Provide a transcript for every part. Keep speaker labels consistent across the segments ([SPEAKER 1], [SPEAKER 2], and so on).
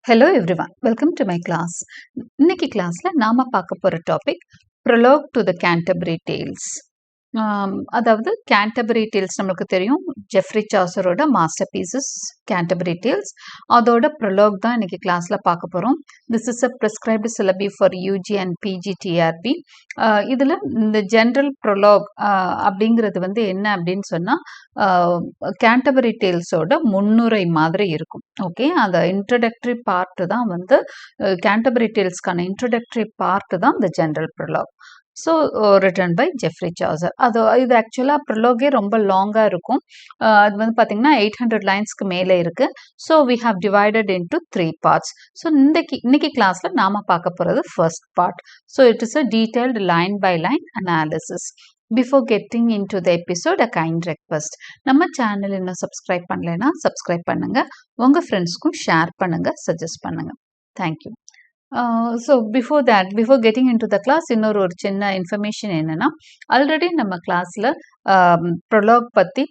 [SPEAKER 1] Hello everyone, welcome to my class. இன்னைக்கு கிளாஸ்ல நாம பார்க்க போற topic Prologue to the Canterbury Tales. அதாவது கேண்டபரி டேல்ஸ் நம்மளுக்கு தெரியும், ஜெஃப்ரி சாசரோட மாஸ்டர் பீசஸ் கேண்டபரி டேல்ஸ். அதோட ப்ரொலோக் தான் இன்னைக்கு கிளாஸ்ல பார்க்க போறோம். This is a prescribed syllabi for UG and PG TRB. இதுல இந்த ஜென்ரல் ப்ரொலோக் அப்படிங்கிறது வந்து என்ன அப்படின்னு சொன்னா கேண்டபரி டேல்ஸோட முன்னுரை மாதிரி இருக்கும். ஓகே, அந்த இன்ட்ரடக்டரி பார்ட் தான் வந்து கேண்டபரி டேல்ஸ்க்கான இன்ட்ரடக்டரி பார்ட் தான் இந்த general prologue. So written by Geoffrey Chaucer. இது ஆக்சுவலாக ப்ரொலோகே ரொம்ப லாங்காக இருக்கும். அது வந்து பார்த்தீங்கன்னா 800 லைன்ஸ்க்கு மேலே இருக்கு. So we have divided into 3 parts. So இன்னைக்கு கிளாஸ்ல நாம பார்க்க போறது first part. So it is a detailed line by line analysis. Before getting in to the episode, a kind request. நம்ம சேனல் இன்னும் சப்ஸ்கிரைப் பண்ணலைன்னா சப்ஸ்கிரைப் பண்ணுங்க, உங்க ஃப்ரெண்ட்ஸ்க்கும் ஷேர் பண்ணுங்க, சஜஸ்ட் பண்ணுங்க. Thank you. So before getting in to the class இன்னொரு சின்ன இன்ஃபர்மேஷன் என்னன்னா, ஆல்ரெடி நம்ம கிளாஸில் ப்ரொலாக் பற்றி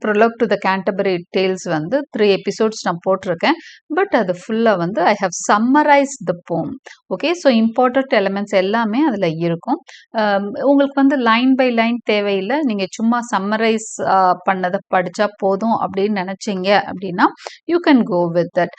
[SPEAKER 1] prologue to the Canterbury tales வந்து 3 எபிசோட்ஸ் நான் போட்டிருக்கேன். பட் அது ஃபுல்லாக வந்து ஐ ஹவ் சம்மரைஸ் த போம். ஓகே, ஸோ இம்பார்ட்டன்ட் எலிமெண்ட்ஸ் எல்லாமே அதில் இருக்கும். உங்களுக்கு வந்து லைன் பை லைன் தேவையில்லை, நீங்கள் சும்மா சம்மரைஸ் பண்ணதை படித்தா போதும் அப்படின்னு நினச்சிங்க அப்படின்னா you can go with that.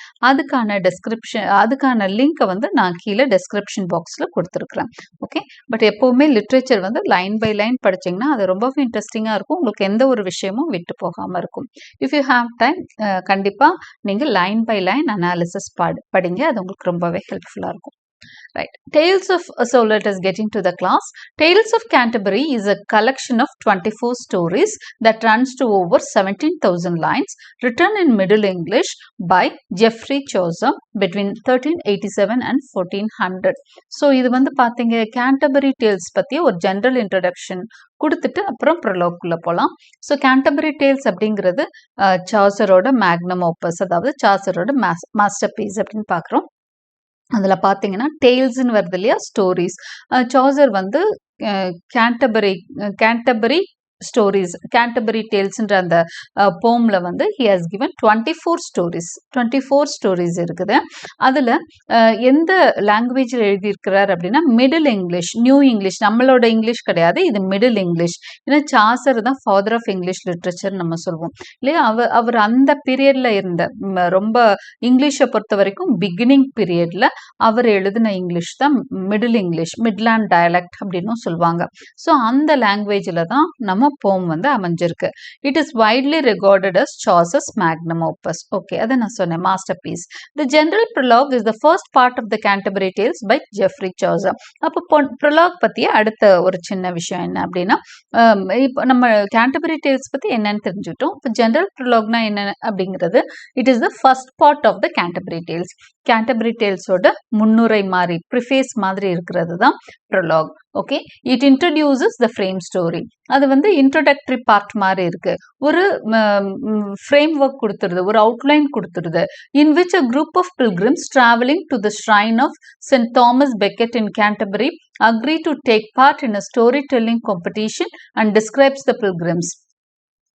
[SPEAKER 1] அதுக்கான லிங்க்கை வந்து நான் கீழே டெஸ்கிரிப்ஷன் பாக்ஸில் கொடுத்துருக்குறேன். ஓகே, பட் எப்போவுமே லிட்ரேச்சர் வந்து லைன் பை லைன் படிச்சிங்கன்னா அது ரொம்பவே இன்ட்ரெஸ்டிங்காக இருக்கும். உங்களுக்கு எந்த ஒரு விஷயமும் விட்டு போகாம இருக்கும். இஃப் யூ ஹேவ் டைம் கண்டிப்பா நீங்க லைன் பை லைன் அனாலிசிஸ் படிங்க, அது உங்களுக்கு ரொம்பவே ஹெல்ப்ஃபுல்லா இருக்கும். Right. So let us get into the class. Tales of Canterbury is a collection of 24 stories that runs to over 17,000 lines, written in Middle English by Geoffrey Chaucer between 1387 and 1400. So இது வந்து பாத்தீங்க Canterbury Tales பத்தி ஒரு general introduction கொடுத்துட்டு அப்புறம் ப்ரொலோக்குள்ள போகலாம். So Canterbury tales அப்படிங்கிறது சாசரோட Magnum ஓப்பஸ், அதாவது சாசரோட மாஸ்டர் பீஸ் அப்படின்னு பார்க்குறோம். அதில் பார்த்தீங்கன்னா டேல்ஸ்ன்னு வருது இல்லையா, ஸ்டோரிஸ். சாசர் வந்து கேண்டபரி ஸ்டோரிஸ், கேண்டபரி டேல்ஸ்ன்ற அந்த போம்ல வந்து ஹி ஹாஸ் கிவன் 24 ஸ்டோரிஸ் இருக்குது. அதில் எந்த லாங்குவேஜில் எழுதியிருக்கிறார் அப்படின்னா மிடில் இங்கிலீஷ், நியூ இங்கிலீஷ், நம்மளோட இங்கிலீஷ் கிடையாது, இது மிடில் இங்கிலீஷ். ஏன்னா சாசர் தான் ஃபாதர் ஆஃப் இங்கிலீஷ் லிட்ரேச்சர் நம்ம சொல்லுவோம் இல்லையா. அவர் அந்த பீரியட்ல இருந்த ரொம்ப இங்கிலீஷை பொறுத்த வரைக்கும் பிகினிங் பீரியட்ல அவர் எழுதின இங்கிலீஷ் தான் மிடில் இங்கிலீஷ், மிட்லாண்ட் டயலக்ட் அப்படின்னும் சொல்லுவாங்க. ஸோ அந்த லாங்குவேஜில் தான் நம்ம போம் வந்து அமைஞ்சிருக்கு. It is widely regarded as Chaucer's magnum opus. Okay, அதை நான் சொன்னேன், masterpiece. The general prologue is the first part of the Canterbury Tales by Geoffrey Chaucer. அப்போ ப்ரொலாக் பற்றிய அடுத்த ஒரு சின்ன விஷயம் என்ன அப்படின்னா, இப்போ நம்ம கேண்டபரி டேல்ஸ் பற்றி என்னன்னு தெரிஞ்சுக்கிட்டோம். இப்போ ஜெனரல் ப்ரொலாக்னா என்ன அப்படிங்கிறது, it is the first part of the Canterbury Tales. Canterbury டேல்ஸோட முன்னுரை மாதிரி, ப்ரிஃபேஸ் மாதிரி இருக்கிறது தான் prologue. Okay, it introduces the frame story. அது வந்து இன்ட்ரோடக்டரி பார்ட் மாதிரி இருக்கு. ஒரு ஃப்ரேம் ஒர்க் கொடுத்துருது, ஒரு அவுட்லைன் கொடுத்துருது. In which a group of pilgrims travelling to the shrine of Saint Thomas Becket in Canterbury agree to take part in a storytelling competition and describes the pilgrims.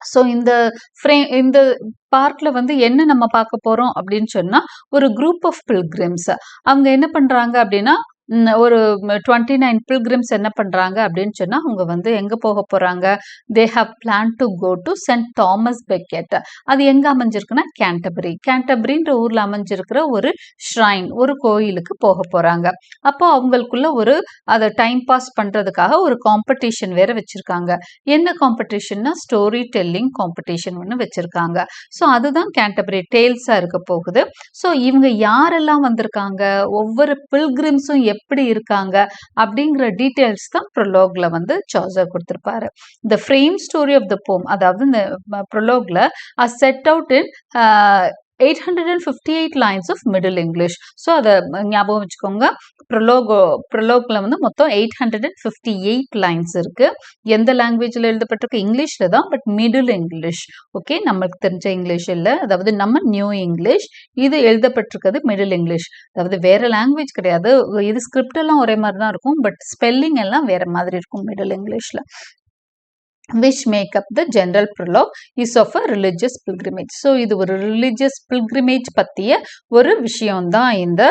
[SPEAKER 1] So இந்த பார்ட்ல வந்து என்ன நம்ம பார்க்க போறோம் அப்படின்னு சொன்னா, ஒரு குரூப் ஆஃப் பில்கிரிம்ஸ் அவங்க என்ன பண்றாங்க அப்படின்னா, ஒரு 29 பில்கிரிம்ஸ் என்ன பண்றாங்க அப்படின்னு சொன்னா, அவங்க வந்து எங்க போக போறாங்க, they have plan to go to Saint Thomas Becket. அது எங்க அமைஞ்சிருக்குன்னா கேண்டபரின்ற ஊர்ல அமைஞ்சிருக்கிற ஒரு ஷ்ரைன், ஒரு கோயிலுக்கு போக போறாங்க. அப்போ அவங்களுக்குள்ள ஒரு அதை டைம் பாஸ் பண்றதுக்காக ஒரு காம்படிஷன் வேற வச்சிருக்காங்க. என்ன காம்படிஷன்னா, ஸ்டோரி டெல்லிங் காம்படிஷன் ஒன்று வச்சிருக்காங்க. ஸோ அதுதான் கேண்டபரி டேல்ஸா இருக்க போகுது. ஸோ இவங்க யாரெல்லாம் வந்திருக்காங்க, ஒவ்வொரு பில்கிரிம்ஸும் எப்படி இருக்காங்க அப்படிங்கிற டீட்டெயில்ஸ் தான் ப்ரொலோக்ல வந்து சாசர் கொடுத்திருப்பாரு. The frame story of the poem, அதாவது இந்த ப்ரொலோக்ல set out in 858 lines of Middle English. So அதை ஞாபகம் வச்சுக்கோங்க. ப்ரொலோக்ல வந்து மொத்தம் 858 லைன்ஸ் இருக்கு. எந்த லாங்குவேஜில் எழுதப்பட்டிருக்கு, இங்கிலீஷ்ல தான், பட் மிடில் இங்கிலீஷ். ஓகே, நமக்கு தெரிஞ்ச இங்கிலீஷ் இல்லை, அதாவது நம்ம நியூ இங்கிலீஷ். இது எழுதப்பட்டிருக்கிறது மிடில் இங்கிலீஷ், அதாவது வேற லாங்குவேஜ் கிடையாது. இது ஸ்கிரிப்ட் எல்லாம் ஒரே மாதிரி தான் இருக்கும், பட் ஸ்பெல்லிங் எல்லாம் வேற மாதிரி இருக்கும் மிடில் இங்கிலீஷ்ல. which make up the general prologue is of a religious pilgrimage. So இது ஒரு religious pilgrimage பத்திய ஒரு விஷயம் தான் இந்த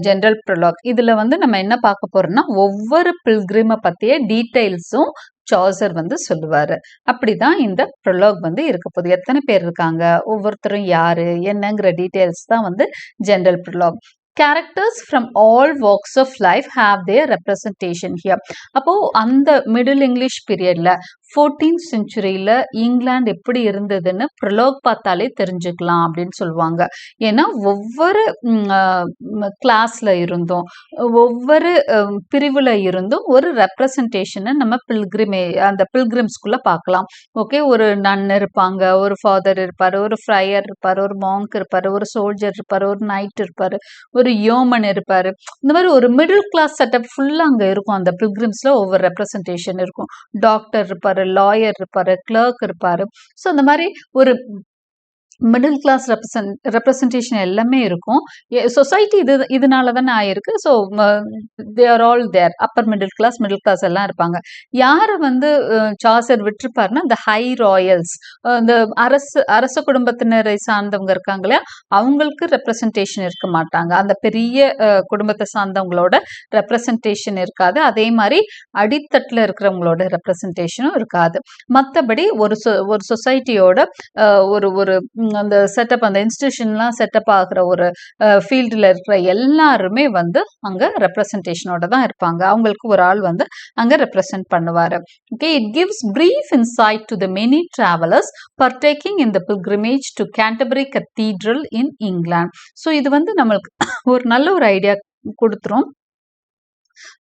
[SPEAKER 1] general prologue. இதுல வந்து நம்ம என்ன பார்க்க போறோம்னா ஒவ்வொரு பில்கிரிமை பத்திய டீடைல்ஸும் சாசர் வந்து சொல்லுவாரு. அப்படிதான் இந்த ப்ரொலாக் வந்து இருக்க போகுது. எத்தனை பேர் இருக்காங்க, ஒவ்வொருத்தரும் யாரு என்னங்கிற டீடைல்ஸ் தான் வந்து general prologue. Characters from all walks of life have their representation here. அப்போ அந்த மிடில் இங்கிலீஷ் பீரியட்ல 14th செஞ்சுரியில இங்கிலாந்து எப்படி இருந்ததுன்னு ப்ரொலாக் பார்த்தாலே தெரிஞ்சுக்கலாம் அப்படின்னு சொல்லுவாங்க. ஏன்னா ஒவ்வொரு கிளாஸ்ல இருந்தும் ஒவ்வொரு பிரிவுல இருந்தும் ஒரு ரெப்ரசன்டேஷனை நம்ம அந்த பில்கிரிம்ஸ்குள்ள பார்க்கலாம். ஓகே, ஒரு நன் இருப்பாங்க, ஒரு ஃபாதர் இருப்பாரு, ஒரு ஃப்ரையர் இருப்பாரு, ஒரு மாங்க் இருப்பாரு, ஒரு சோல்ஜர் இருப்பாரு, ஒரு நைட் இருப்பாரு, ஒரு யோமன் இருப்பாரு. இந்த மாதிரி ஒரு மிடில் கிளாஸ் செட்டப் ஃபுல்லா அங்க இருக்கும். அந்த பில்கிரிம்ஸ்ல ஒவ்வொரு ரெப்ரசன்டேஷன் இருக்கும். டாக்டர் இருப்பாரு, லாயர் இருப்பாரு, கிளர்க் இருப்பாரு. ஸோ அந்த மாதிரி ஒரு மிடில் கிளாஸ் ரெப்ரசன்டேஷன் எல்லாமே இருக்கும். சொசைட்டி இதனால தானே ஆயிருக்கு. So they are all there. Upper middle class எல்லாம் இருப்பாங்க. யாரை வந்து சாசர் விட்டுருப்பாருன்னா இந்த ஹை ராயல்ஸ், இந்த அரச குடும்பத்தினரை சார்ந்தவங்க இருக்காங்க இல்லையா, அவங்களுக்கு ரெப்ரசன்டேஷன் இருக்க மாட்டாங்க. அந்த பெரிய குடும்பத்தை சார்ந்தவங்களோட ரெப்ரசன்டேஷன் இருக்காது. அதே மாதிரி அடித்தட்டில் இருக்கிறவங்களோட ரெப்ரசன்டேஷனும் இருக்காது. மற்றபடி ஒரு சொசைட்டியோட ஒரு அந்த செட்டப், அந்த இன்ஸ்டிடியூஷன்லாம் செட்டப் ஆகிற ஒரு ஃபீல்டில் இருக்கிற எல்லாருமே வந்து அங்கே ரெப்ரசன்டேஷனோட தான் இருப்பாங்க. அவங்களுக்கு ஒரு ஆள் வந்து அங்கே ரெப்ரசன்ட் பண்ணுவார். Okay, it gives brief inside to the many travellers partaking in the pilgrimage to Canterbury Cathedral in England. So இது வந்து நம்மளுக்கு ஒரு நல்ல ஒரு ஐடியா கொடுத்துரும்.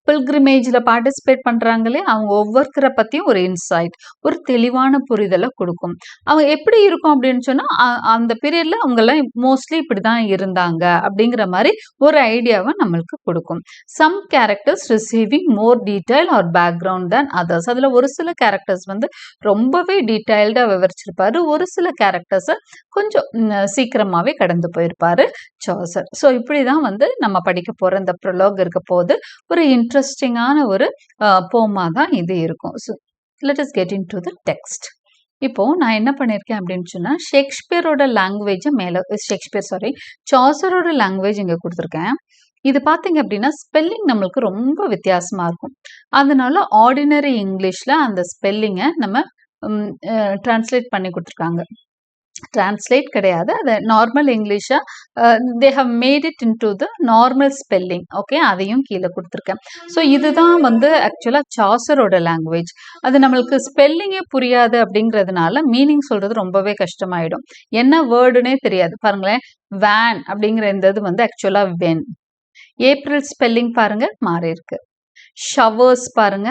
[SPEAKER 1] பில்கிரிமேஜில் பார்ட்டிசிபேட் பண்ணுறாங்களே அவங்க ஒவ்வொருத்தரை பற்றியும் ஒரு இன்சைட், ஒரு தெளிவான புரிதலை கொடுக்கும். அவங்க எப்படி இருக்கும் அப்படின்னு சொன்னால் அந்த பீரியடில் அவங்கெல்லாம் மோஸ்ட்லி இப்படி தான் இருந்தாங்க அப்படிங்கிற மாதிரி ஒரு ஐடியாவை நம்மளுக்கு கொடுக்கும். Some characters receiving more detail or background than others. அதில் ஒரு சில கேரக்டர்ஸ் வந்து ரொம்பவே டீடைல்டாக விவரிச்சிருப்பாரு. ஒரு சில கேரக்டர்ஸை கொஞ்சம் சீக்கிரமாகவே கடந்து போயிருப்பாரு சாசர். ஸோ இப்படி தான் வந்து நம்ம படிக்க போகிற இந்த ப்ரொலாக் இருக்க போது ஒரு இன்ட்ரெஸ்டிங்கான ஒரு போமா தான் இது இருக்கும். So let us get in to the text. இப்போ நான் என்ன பண்ணியிருக்கேன் அப்படின்னு சொன்னால் ஷேக்ஸ்பியரோட லாங்குவேஜை சாசரோட லாங்குவேஜ் இங்கே கொடுத்துருக்கேன். இது பார்த்தீங்க அப்படின்னா ஸ்பெல்லிங் நம்மளுக்கு ரொம்ப வித்தியாசமாக இருக்கும். அதனால ஆர்டினரி இங்கிலீஷில் அந்த ஸ்பெல்லிங்கை நம்ம டிரான்ஸ்லேட் பண்ணி கொடுத்துருக்காங்க. டிரான்ஸ்லேட் கிடையாது, அது நார்மல் இங்கிலீஷாக they have made it in to the normal spelling. Okay, அதையும் கீழே கொடுத்துருக்கேன். ஸோ இதுதான் வந்து ஆக்சுவலாக சாசரோட லாங்குவேஜ். அது நம்மளுக்கு ஸ்பெல்லிங்கே புரியாது அப்படிங்கிறதுனால மீனிங் சொல்கிறது ரொம்பவே கஷ்டமாயிடும். என்ன வேர்டுனே தெரியாது. பாருங்களேன், வேன் அப்படிங்கிற இந்த இது வந்து ஆக்சுவலாக வென். ஏப்ரல் ஸ்பெல்லிங் பாருங்க மாறி இருக்கு. ஷவர்ஸ் பாருங்க,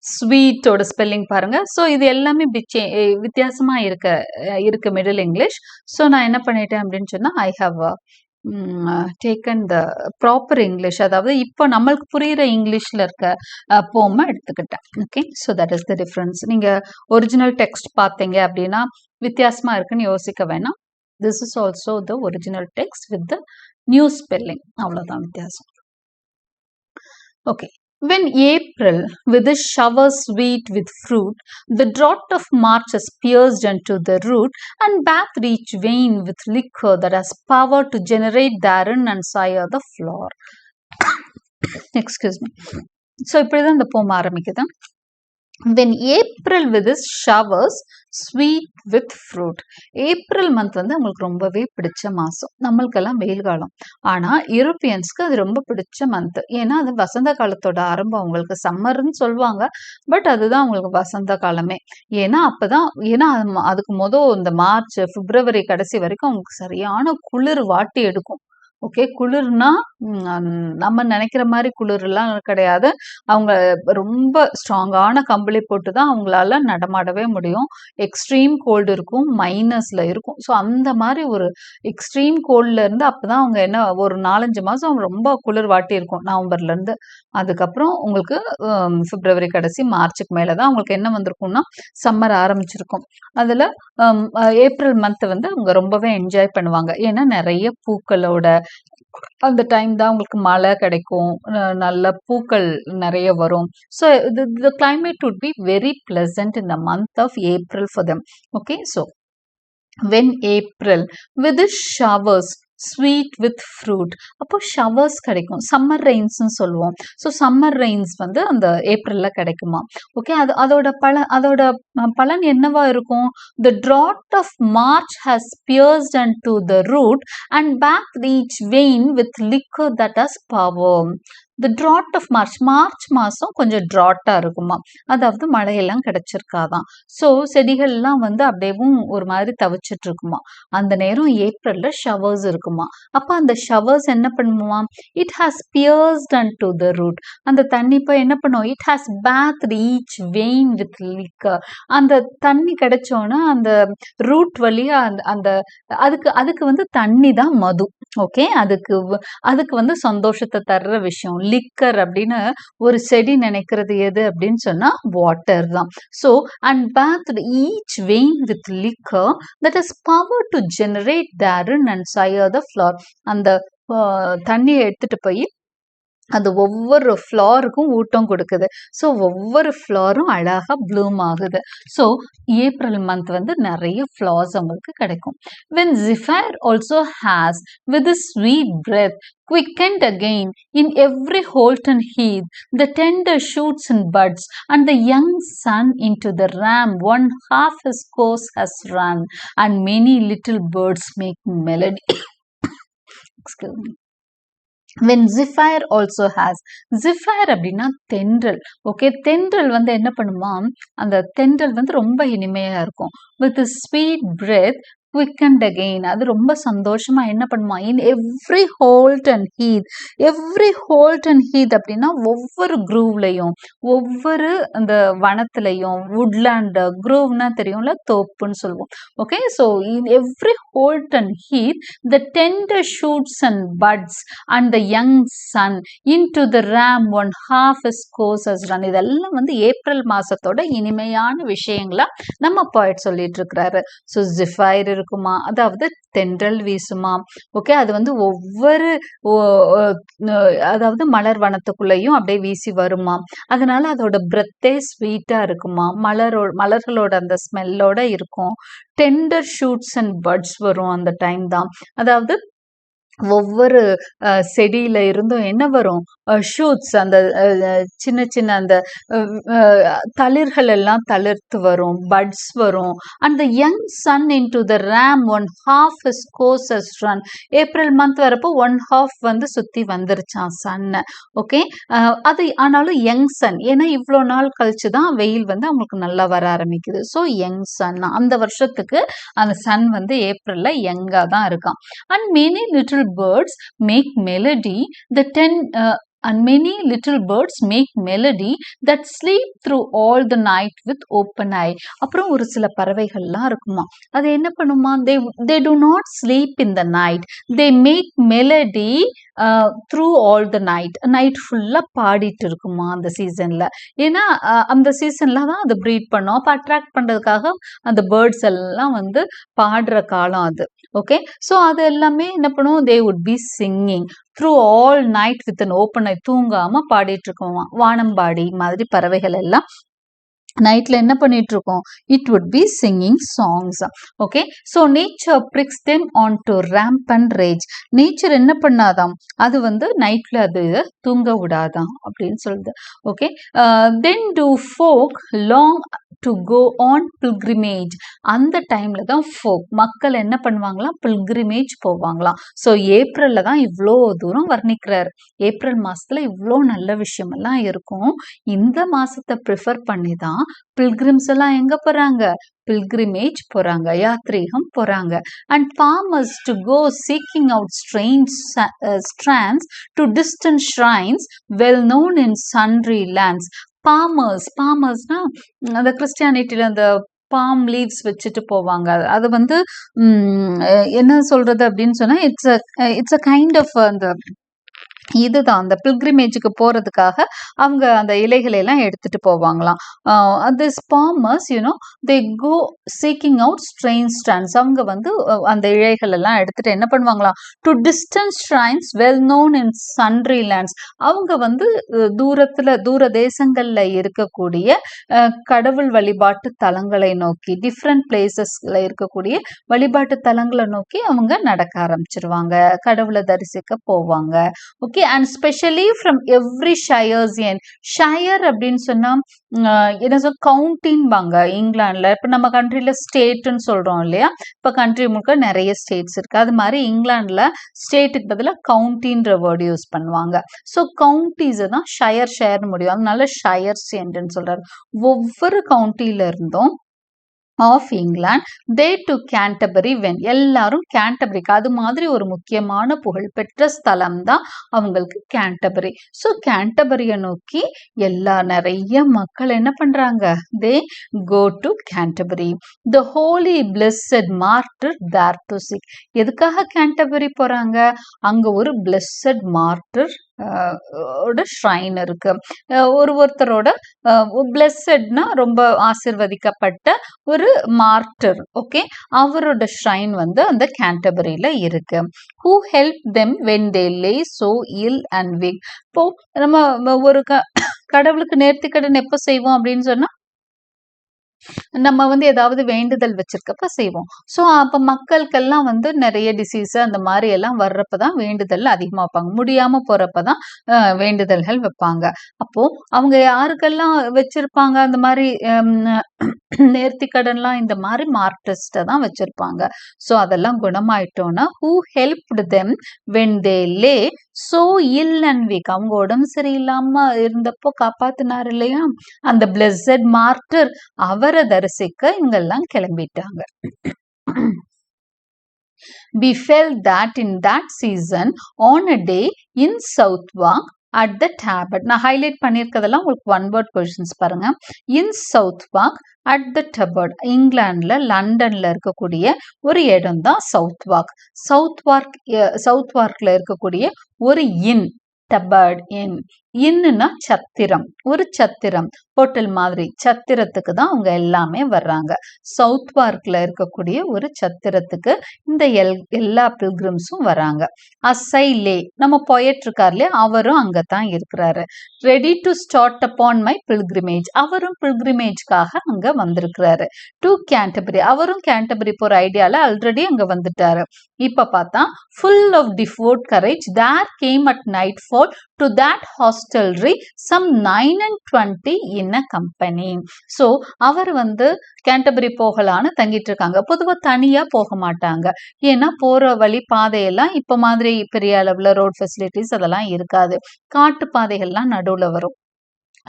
[SPEAKER 1] ஸ்வீட்டோட ஸ்பெல்லிங் பாருங்க. ஸோ இது எல்லாமே வித்தியாசமாக இருக்கு மிடில் இங்கிலீஷ். ஸோ நான் என்ன பண்ணிட்டேன் அப்படின்னு சொன்னால் I have taken the proper English, அதாவது இப்போ நம்மளுக்கு புரிகிற இங்கிலீஷில் இருக்க போமை எடுத்துக்கிட்டேன். Okay, so that is the difference. நீங்கள் ஒரிஜினல் டெக்ஸ்ட் பார்த்தீங்க அப்படின்னா வித்தியாசமாக இருக்குன்னு யோசிக்க வேணாம். This is also the original text with the new spelling, அவ்வளோதான் வித்தியாசம். Okay. When April with a shower sweet with fruit, the drought of March has pierced into the root, and bath each vein with liquor that has power to generate therein and sire the flower. Excuse me. So இப்படிதான் இந்த போம் ஆரம்பிக்குது. When April with its showers sweet with fruit. April month வந்து அவங்களுக்கு ரொம்பவே பிடிச்ச மாதம். நம்மளுக்கெல்லாம் வெயில் காலம், ஆனால் யூரோப்பியன்ஸ்க்கு அது ரொம்ப பிடிச்ச மந்த். ஏன்னா அது வசந்த காலத்தோட ஆரம்பம். அவங்களுக்கு சம்மர்ன்னு சொல்லுவாங்க, பட் அதுதான் அவங்களுக்கு வசந்த காலமே. ஏன்னா அப்போதான், ஏன்னா அதுக்கு இந்த மார்ச் பிப்ரவரி கடைசி வரைக்கும் அவங்களுக்கு சரியான குளிர் வாட்டி எடுக்கும். ஓகே, குளிர்னா நம்ம நினைக்கிற மாதிரி குளிர்லாம் கிடையாது. அவங்க ரொம்ப ஸ்ட்ராங்கான கம்பளி போட்டு தான் அவங்களால நடமாடவே முடியும். எக்ஸ்ட்ரீம் கோல்டு இருக்கும், மைனஸில் இருக்கும். ஸோ அந்த மாதிரி ஒரு எக்ஸ்ட்ரீம் கோல்ட்லேருந்து அப்போ தான் அவங்க என்ன ஒரு 4-5 மாதம் ரொம்ப குளிர் வாட்டி இருக்கும், நவம்பர்லேருந்து. அதுக்கப்புறம் உங்களுக்கு பிப்ரவரி கடைசி மார்ச்சுக்கு மேலே தான் அவங்களுக்கு என்ன வந்திருக்கும்னா சம்மர் ஆரம்பிச்சிருக்கும். அதில் ஏப்ரல் மந்த்தை வந்து அவங்க ரொம்பவே என்ஜாய் பண்ணுவாங்க. ஏன்னா நிறைய பூக்களோட அந்த டைம் தான் உங்களுக்கு மழை கிடைக்கும், நல்ல பூக்கள் நிறைய வரும். So the climate would be very pleasant in the month of April for them. Okay, so when April with the showers sweet with fruit, அப்போ ஷவர்ஸ் கிடைக்கும். சம்மர் ரெயின்ஸ்ன்னு சொல்லுவோம். ஸோ சம்மர் ரெயின்ஸ் வந்து அந்த ஏப்ரலில் கிடைக்குமா. ஓகே, அதோட பலன் என்னவா இருக்கும்? த drought of March has pierced unto the root and backed each vein with liquor that has power. The drought of March மாதம் கொஞ்சம் ட்ராட்டாக இருக்குமா, அதாவது மழையெல்லாம் கிடைச்சிருக்காதான். ஸோ செடிகள்லாம் வந்து அப்படியேவும் ஒரு மாதிரி தவிச்சிட்டு இருக்குமா. அந்த நேரம் ஏப்ரலில் ஷவர்ஸ் இருக்குமா. அப்போ அந்த ஷவர்ஸ் என்ன பண்ணுமா, it has pierced unto the root. அந்த தண்ணி இப்போ என்ன பண்ணும், it has bathed each vein with liquor. அந்த தண்ணி கிடைச்சோன்னா அந்த ரூட் வழியா அந்த அதுக்கு வந்து தண்ணி தான் மது. ஓகே, அதுக்கு வந்து சந்தோஷத்தை தர்ற விஷயம். லிக்கர் அப்படின்னு ஒரு செடி நினைக்கிறது எது அப்படின்னு சொன்னா வாட்டர் தான். So and bathed each vein with liquor that has power to generate therein and sire the flower. அந்த தண்ணியை எடுத்துட்டு போய் அது ஒவ்வொரு ஃப்ளாருக்கும் ஊட்டம் கொடுக்குது. ஸோ ஒவ்வொரு ஃப்ளாரும் அழகாக ப்ளூம் ஆகுது. ஸோ ஏப்ரல் மந்த் வந்து நிறைய ஃப்ளார்ஸ் அவங்களுக்கு கிடைக்கும். when Zephyr also has with his sweet breath quickened again in every holten heath the tender shoots and buds, and the young sun into the ram one half his course has run, and many little birds make melody. Excuse me. when Zephyr also has, Zephyr அப்படின்னா தென்றல். Okay, தென்றல் வந்து என்ன பண்ணுமா, அந்த தென்றல் வந்து ரொம்ப இனிமையா இருக்கும். with sweet breath quickened again, அது ரொம்ப சந்தோஷமா என்ன பண்ணுமா, in every holt and heath. every holt and heath அப்படின்னா ஒவ்வொரு குரூவ்லையும், ஒவ்வொரு அந்த வனத்திலையும், woodland குரூவ்னா தெரியும்ல, தோப்புன்னு சொல்லுவோம். Okay, so in every holt and heath the tender shoots and buds, and the young sun into the ram one half his course has run. இதெல்லாம் வந்து April மாசத்தோட இனிமையான விஷயங்களா நம்ம பாய்ட் சொல்லிட்டு இருக்கிறாரு. ஸோ ஜிஃபைர் இருக்குமா, அதாவது தென்றல் வீசுமா. ஓகே, அது வந்து ஒவ்வொரு அதாவது மலர் வனத்துக்குள்ளேயும் அப்படியே வீசி வருமா. அதனால அதோட பிரெத்தே ஸ்வீட்டா இருக்குமா, மலர்களோட அந்த ஸ்மெல்லோட இருக்கும். டெண்டர் ஷூட்ஸ் அண்ட் பட்ஸ் வரும் அந்த டைம் தான். அதாவது ஒவ்வொரு செடியில இருந்தும் என்ன வரும், ஷூட்ஸ், அந்த சின்ன சின்ன அந்த தளிர்கள் எல்லாம் தளிர்த்து வரும், பட்ஸ் வரும். அந்த young sun into the ram one half his course has run. April month வரப்போ ஒன் ஹாஃப் வந்து சுத்தி வந்துருச்சான் சன்னு. ஓகே, அது ஆனாலும் யங் சன், ஏன்னா இவ்வளோ நாள் கழிச்சு தான் வெயில் வந்து அவங்களுக்கு நல்லா வர ஆரம்பிக்குது. ஸோ யங் சன், அந்த வருஷத்துக்கு அந்த சன் வந்து ஏப்ரல்ல யங்கா தான் இருக்கான். And many little birds make melody and many little birds make melody that sleep through all the night with open eye. அப்புறம் ஒரு சில பறவைகள்லாம் இருக்குமா, அது என்ன பண்ணுமா, they do not sleep in the night, they make melody through all the night. Night ஃபுல்லாக பாடிட்டு இருக்குமா அந்த சீசனில். ஏன்னா அந்த சீசனில் தான் அது ப்ரீட் பண்ணும். அப்போ அட்ராக்ட் பண்ணுறதுக்காக அந்த பேர்ட்ஸ் எல்லாம் வந்து பாடுற காலம் அது. ஓகே, ஸோ அது எல்லாமே என்ன பண்ணுவோம், they would be singing through all night with an open eye. தூங்காம பாடிட்டு இருக்கோமா. வானம்பாடி மாதிரி பறவைகள் எல்லாம் நைட்ல என்ன பண்ணிட்டு இருக்கோம், it would be singing songs. Okay, so nature pricks them on to ramp and rage. Nature என்ன பண்ணாதாம், அது வந்து நைட்ல அது தூங்க விடாதாம் அப்படின்னு சொல்லுது. Okay, then do folk long to go on pilgrimage. அந்த டைம்ல தான் ஃபோக் மக்கள் என்ன பண்ணுவாங்களாம், பில்கிரிமேஜ் போவாங்களாம். ஸோ ஏப்ரல்ல தான் இவ்வளோ தூரம் வர்ணிக்கிறார். ஏப்ரல் மாசத்துல இவ்வளோ நல்ல விஷயமெல்லாம் இருக்கும். இந்த மாசத்தை ப்ரிஃபர் பண்ணி தான் பில்கிரிம்ஸ் எல்லாம் எங்க போறாங்க, பில்கிரிமேஜ் போறாங்க, யாத்ரீகம் போறாங்க. And farmers to go seeking out strange strands to distant shrines well known in sundry lands. பாமர்ஸ்னா அந்த கிறிஸ்டியானிட்டியில அந்த பாம் லீவ்ஸ் வச்சுட்டு போவாங்க. அது வந்து என்ன சொல்றது அப்படின்னு சொன்னா, இட்ஸ் அ கைண்ட் ஆஃப் அந்த இதுதான் அந்த பில்கிரிமேஜுக்கு போறதுக்காக அவங்க அந்த இலைகளை எல்லாம் எடுத்துட்டு போவாங்களாம். This farmers they go seeking out strange strands. அவங்க வந்து அந்த இழைகள் எல்லாம் எடுத்துட்டு என்ன பண்ணுவாங்களாம், to distant shrines well known in sundry lands. அவங்க வந்து தூர தேசங்கள்ல இருக்கக்கூடிய கடவுள் வழிபாட்டு தலங்களை நோக்கி, டிஃப்ரெண்ட் பிளேசஸ்ல இருக்கக்கூடிய வழிபாட்டு தலங்களை நோக்கி அவங்க நடக்க ஆரம்பிச்சிருவாங்க, கடவுளை தரிசிக்க போவாங்க. Okay, and specially from every shire's end. Shire அப்படின்னு சொன்னா என்ன சொல் கவுண்டின்பாங்க இங்கிலாந்துல. இப்ப நம்ம கண்ட்ரில ஸ்டேட்னு சொல்றோம் இல்லையா, இப்ப கண்ட்ரி முழுக்க நிறைய ஸ்டேட்ஸ் இருக்கு. அது மாதிரி இங்கிலாந்துல ஸ்டேட்டுக்கு பதிலாக கவுண்டின்ற வேர்டு யூஸ் பண்ணுவாங்க. ஸோ கவுண்டிஸ் தான் ஷயர் முடியும், அதனால ஷயர்ஸ் என்று சொல்றாரு. ஒவ்வொரு கவுண்டில இருந்தும் of England they to Canterbury wend. எல்லாரும் கேண்டபரிக்கு, அது மாதிரி ஒரு முக்கியமான புகழ்பெற்ற ஸ்தலம் தான் அவங்களுக்கு கேண்டபரி. ஸோ கேண்டபரியை நோக்கி நிறைய மக்கள் என்ன பண்றாங்க, they go to Canterbury. The holy blessed martyr there to seek. எதுக்காக கேண்டபரி போறாங்க, அங்க ஒரு பிளெஸ்ஸட் மார்டர் ஷ்ரைன் இருக்கு. ஒருத்தரோட பிளெஸ்ஸட்னா ரொம்ப ஆசிர்வதிக்கப்பட்ட ஒரு மார்டர், ஓகே, அவரோட ஷ்ரைன் வந்து அந்த கேண்டபரியில இருக்கு. Who help them when they lay so ill and weak. இப்போ நம்ம ஒரு கடவுளுக்கு நேர்த்திக்கடன் எப்போ செய்வோம் அப்படின்னு சொன்னா, நம்ம வந்து ஏதாவது வேண்டுதல் வச்சிருக்கப்ப செய்வோம். ஸோ அப்போ மக்களுக்கெல்லாம் வந்து நிறைய டிசீஸ் அந்த மாதிரி எல்லாம் வர்றப்பதான் வேண்டுதல் அதிகமாக வைப்பாங்க, முடியாம போறப்பதான் வேண்டுதல்கள் வைப்பாங்க. அப்போ அவங்க யாருக்கெல்லாம் வச்சிருப்பாங்க அந்த மாதிரி நேர்த்திக்கடன்லாம், இந்த மாதிரி மார்டிஸ்ட தான் வச்சிருப்பாங்க. ஸோ அதெல்லாம் குணமாயிட்டோம்னா who helped them when they lay so ill and weak. அவங்க உடம்பு சரியில்லாம இருந்தப்போ காப்பாத்தினார் இல்லையா அந்த பிளெஸ்ஸட் மார்டர், அவரை தரிசிக்க இவங்கெல்லாம் கிளம்பிட்டாங்க. befell that in that season on a day in Southwark at the Tabard. நான் ஹைலைட் பண்ணியிருக்கிறதெல்லாம் உங்களுக்கு ஒன் வேர்ட் கொஸ்டின்ஸ் பாருங்க. இன் சவுத்வார்க் அட் த டபர்ட். இங்கிலாந்துல லண்டன்ல இருக்கக்கூடிய ஒரு இடம் தான் சவுத்வார்க். சவுத்வார்க்ல இருக்கக்கூடிய ஒரு இன், டபர்ட் இன். இன்னுன்னா சத்திரம், ஒரு சத்திரம், ஹோட்டல் மாதிரி சத்திரத்துக்கு தான் அவங்க எல்லாமே வர்றாங்க. சவுத்வார்க்ல இருக்கக்கூடிய ஒரு சத்திரத்துக்கு இந்த எல்லா பில்கிரிம்ஸும் வராங்க. அசைலே, நம்ம பொயட் இருக்கார் இல்லையா, அவரும் அங்கதான் இருக்கிறாரு. Ready to start upon my pilgrimage, அவரும் பில்கிரிமேஜ்காக அங்க வந்திருக்கிறாரு. டு கேண்டபரி, அவரும் கேண்டபரி போற ஐடியால ஆல்ரெடி அங்க வந்துட்டாரு. இப்ப பார்த்தா full of devout courage there came at nightfall to that hostelry some 920 in a company. So அவர் வந்து கேண்டபரி போகலான்னு தங்கிட்டு இருக்காங்க. பொதுவாக தனியா போக மாட்டாங்க, ஏன்னா போற வழி பாதையெல்லாம் இப்ப மாதிரி பெரிய அளவுல ரோட் ஃபெசிலிட்டிஸ் அதெல்லாம் இருக்காது, காட்டு பாதைகள்லாம் நடுவுல வரும்.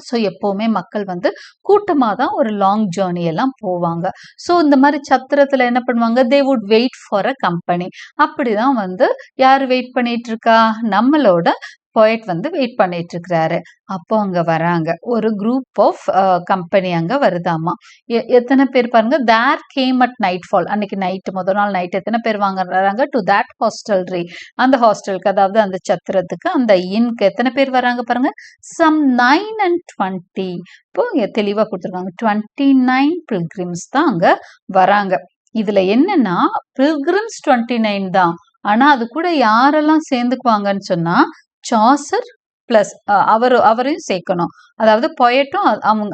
[SPEAKER 1] ஸோ எப்போவுமே மக்கள் வந்து கூட்டமாக தான் ஒரு லாங் ஜேர்னி எல்லாம் போவாங்க. ஸோ இந்த மாதிரி சத்திரத்தில் என்ன பண்ணுவாங்க, they would wait for a company. அப்படிதான் வந்து யார் வெயிட் பண்ணிட்டு இருக்கா, நம்மளோட போயட் வந்து வெயிட் பண்ணிட்டு இருக்கிறாரு. அப்போ அங்க வராங்க ஒரு குரூப் ஆஃப் கம்பெனி அங்க வருதாமா. எத்தனை பேர் பாருங்க, தேர் கேம் அட் நைட் ஃபால். அன்னைக்கு நைட்டு, முதல் நாள் நைட் எத்தனை பேர் வராங்க டு தேட் ஹாஸ்டல்ரி, அந்த ஹாஸ்டலுக்கு, அதாவது அந்த சத்திரத்துக்கு, அந்த இன்க்கு எத்தனை பேர் வராங்க பாருங்க, சம் 920. இப்போ இங்க தெளிவா கொடுத்துருக்காங்க 29 பில்கிரிம்ஸ் தான் அங்க வராங்க. இதுல என்னன்னா பில்கிரிம்ஸ் 29 தான், ஆனா அது கூட யாரெல்லாம் சேர்ந்துக்குவாங்கன்னு சொன்னா சாசர் பிளஸ் அவரையும் சேர்க்கணும், அதாவது பொயட்டும்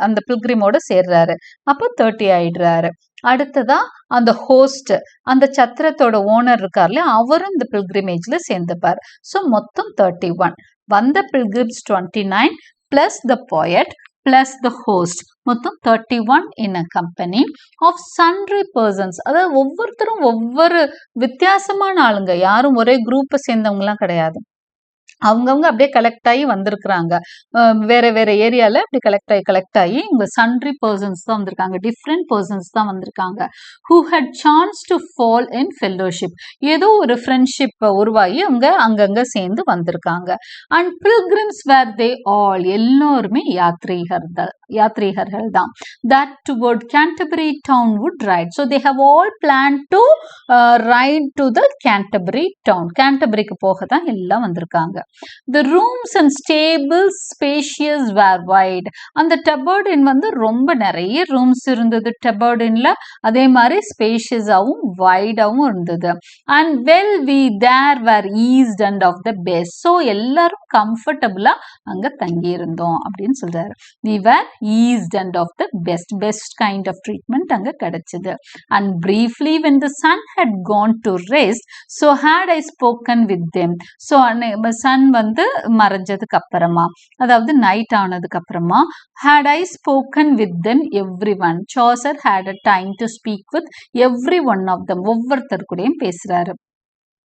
[SPEAKER 1] அந்த பில்கிரிமோட சேர்றாரு, அப்போ 30 ஆயிடுறாரு. அடுத்ததா அந்த ஹோஸ்ட், அந்த சத்திரத்தோட ஓனர் இருக்கார்ல, அவரும் இந்த பில்கிரிமேஜ்ல சேர்ந்துப்பார். ஸோ மொத்தம் 31. வந்த pilgrims 29 plus the poet plus the host, மொத்தம் 31 in a company of sundry persons. அதாவது ஒவ்வொருத்தரும் ஒவ்வொரு வித்தியாசமான ஆளுங்க, யாரும் ஒரே குரூப்பை சேர்ந்தவங்கலாம் கிடையாது. அவங்கவுங்க அப்படியே கலெக்ட் ஆகி வந்திருக்கிறாங்க, வேற வேற ஏரியால அப்படி கலெக்ட் ஆகி இங்க சன்ட்ரி பர்சன்ஸ் தான் வந்திருக்காங்க, டிஃப்ரெண்ட் பர்சன்ஸ் தான் வந்திருக்காங்க. Who had chance to fall in fellowship, ஏதோ ஒரு ஃப்ரெண்ட்ஷிப் உருவாகி அவங்க அங்கங்க சேர்ந்து வந்திருக்காங்க. And pilgrims were they all, எல்லோருமே யாத்ரீகர்கள் தான். That toward Canterbury town would ride. So they have all plan to ride to the Canterbury town. கேண்டபரிக்கு போக தான் எல்லாம் வந்திருக்காங்க. சொல்றாங்க. The rooms and stables spacious were wide. அந்த டபர்டின் வந்து ரொம்ப நிறைய ரூம்ஸ் இருந்தது டபர்டின்ல. அதே மாதிரி ஸ்பேஷியஸாவும் வைடாவும் இருந்தது. And well we there were eased and of the best. So எல்லாரும் கம்ஃபர்டபுளா அங்க தங்கி இருந்தோம் அப்படின்னு சொல்றாரு. We were eased and of the best kind of treatment அங்க கிடைச்சது. And briefly when the sun had gone to rest, so had I spoken with them. So sun வந்து மறைஞ்சதுக்கு அப்புறமா, அதாவது நைட் ஆனதுக்கு அப்புறமா, had I spoken with them everyone. Chaucer had a time to speak with every one of them. ஒவ்வொருத்தர் கூடயும் பேசுறாரு.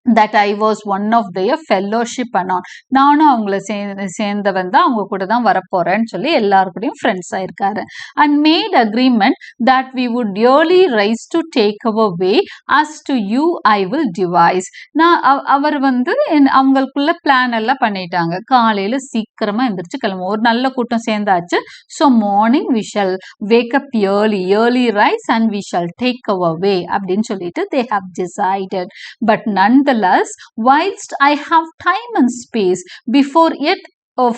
[SPEAKER 1] that I was one of their fellowship and all. நானும் அவங்கள சேர்ந்தவன் தான், அவங்க கூட தான் வரப்போறேன்னு சொல்லி எல்லாருக்கூடையும் ஃப்ரெண்ட்ஸ் ஆயிருக்காரு. And made agreement that we would yearly rise to take our way, as to you I will devise. நான் அவர் வந்து அவங்களுக்குள்ள பிளான் எல்லாம் பண்ணிட்டாங்க. காலையில சீக்கிரமா எந்திரிச்சு கிளம்பும். ஒரு நல்ல கூட்டம் சேர்ந்தாச்சு. So morning we shall wake up early rise and we shall take our way அப்படின்னு சொல்லிட்டு they have decided. But nonetheless, whilst I have time and space, before yet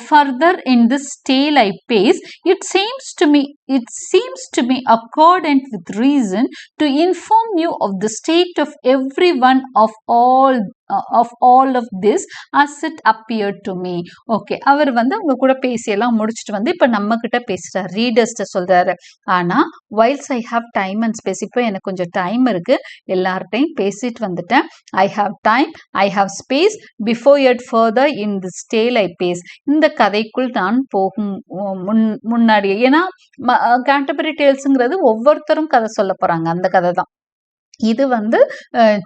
[SPEAKER 1] further in this tale I pace, it seems to me accordant with reason to inform you of the state of every one of all of this as it appeared to me. Okay, அவர் வந்து அவங்க கூட பேசியெல்லாம் முடிச்சுட்டு வந்து இப்போ நம்ம கிட்ட பேசுறாரு, ரீடர்ஸ்ட சொல்றாரு. ஆனா whilst I have time and space, இப்போ எனக்கு கொஞ்சம் டைம் இருக்கு, எல்லார்ட்டையும் பேசிட்டு வந்துட்டேன். I have time, I have space, before yet further in this tale I pace. இந்த கதைக்குள் நான் போகும் முன்னாடி, ஏன்னா கேண்டர்பரி டேல்ஸ்ங்கிறது ஒவ்வொருத்தரும் கதை சொல்ல போறாங்க, அந்த கதை தான். இது வந்து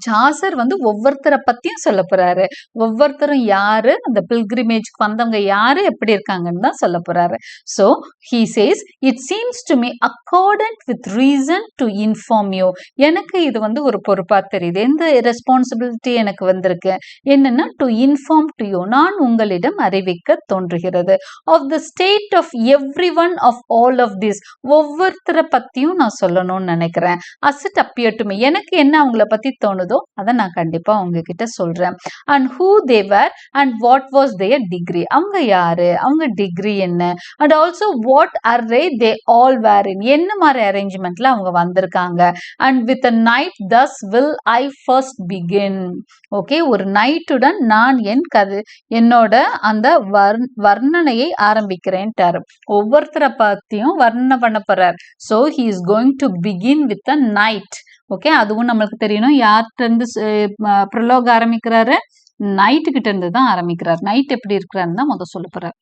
[SPEAKER 1] சாசர் வந்து ஒவ்வொருத்தரை பத்தியும் சொல்ல போறாரு. ஒவ்வொருத்தரும் யாரு, அந்த பில்கிரிமேஜ்க்கு வந்தவங்க யாரு, எப்படி இருக்காங்கன்னு தான் சொல்ல போறாரு. So he says, it seems to me accordant with reason to inform you. எனக்கு இது வந்து ஒரு பொறுப்பா தெரியுது. எந்த ரெஸ்பான்சிபிலிட்டி எனக்கு வந்திருக்கு என்னன்னா, to inform to you, நான் உங்களிடம் அறிவிக்க தோன்றுகிறது. of the state of everyone of all of this, ஒவ்வொருத்தரை பத்தியும் நான் சொல்லணும்னு நினைக்கிறேன். as it appeared to me, எனக்கு என்ன அவங்கள பத்தி தோணுதோ அதை நான் கண்டிப்பா உங்ககிட்ட சொல்றேன். and who they were and what was their degree, அவங்க யாரு, அவங்க டிகிரி என்ன, and also what array they all were in, என்ன மாதிரி அரேஞ்ச்மெண்ட்ல அவங்க வந்திருக்காங்க. and with a night thus will I first begin. Okay, ஒரு நைட்டுடன் நான் என்னோட அந்த வர்ணனையை ஆரம்பிக்கிறேன்ட்டாரு. ஒவ்வொருத்தரை பத்தியும் வர்ணனை பண்ண போறார். so he is going to begin with a night. Okay, அதுவும் நம்மளுக்கு தெரியணும். யார்கிட்ட இருந்து ப்ரொலோக் ஆரம்பிக்கிறாரு, நைட்டு கிட்ட இருந்து தான் ஆரம்பிக்கிறார். நைட் எப்படி இருக்கிறாருன்னு தான் முதல் சொல்ல போறார்.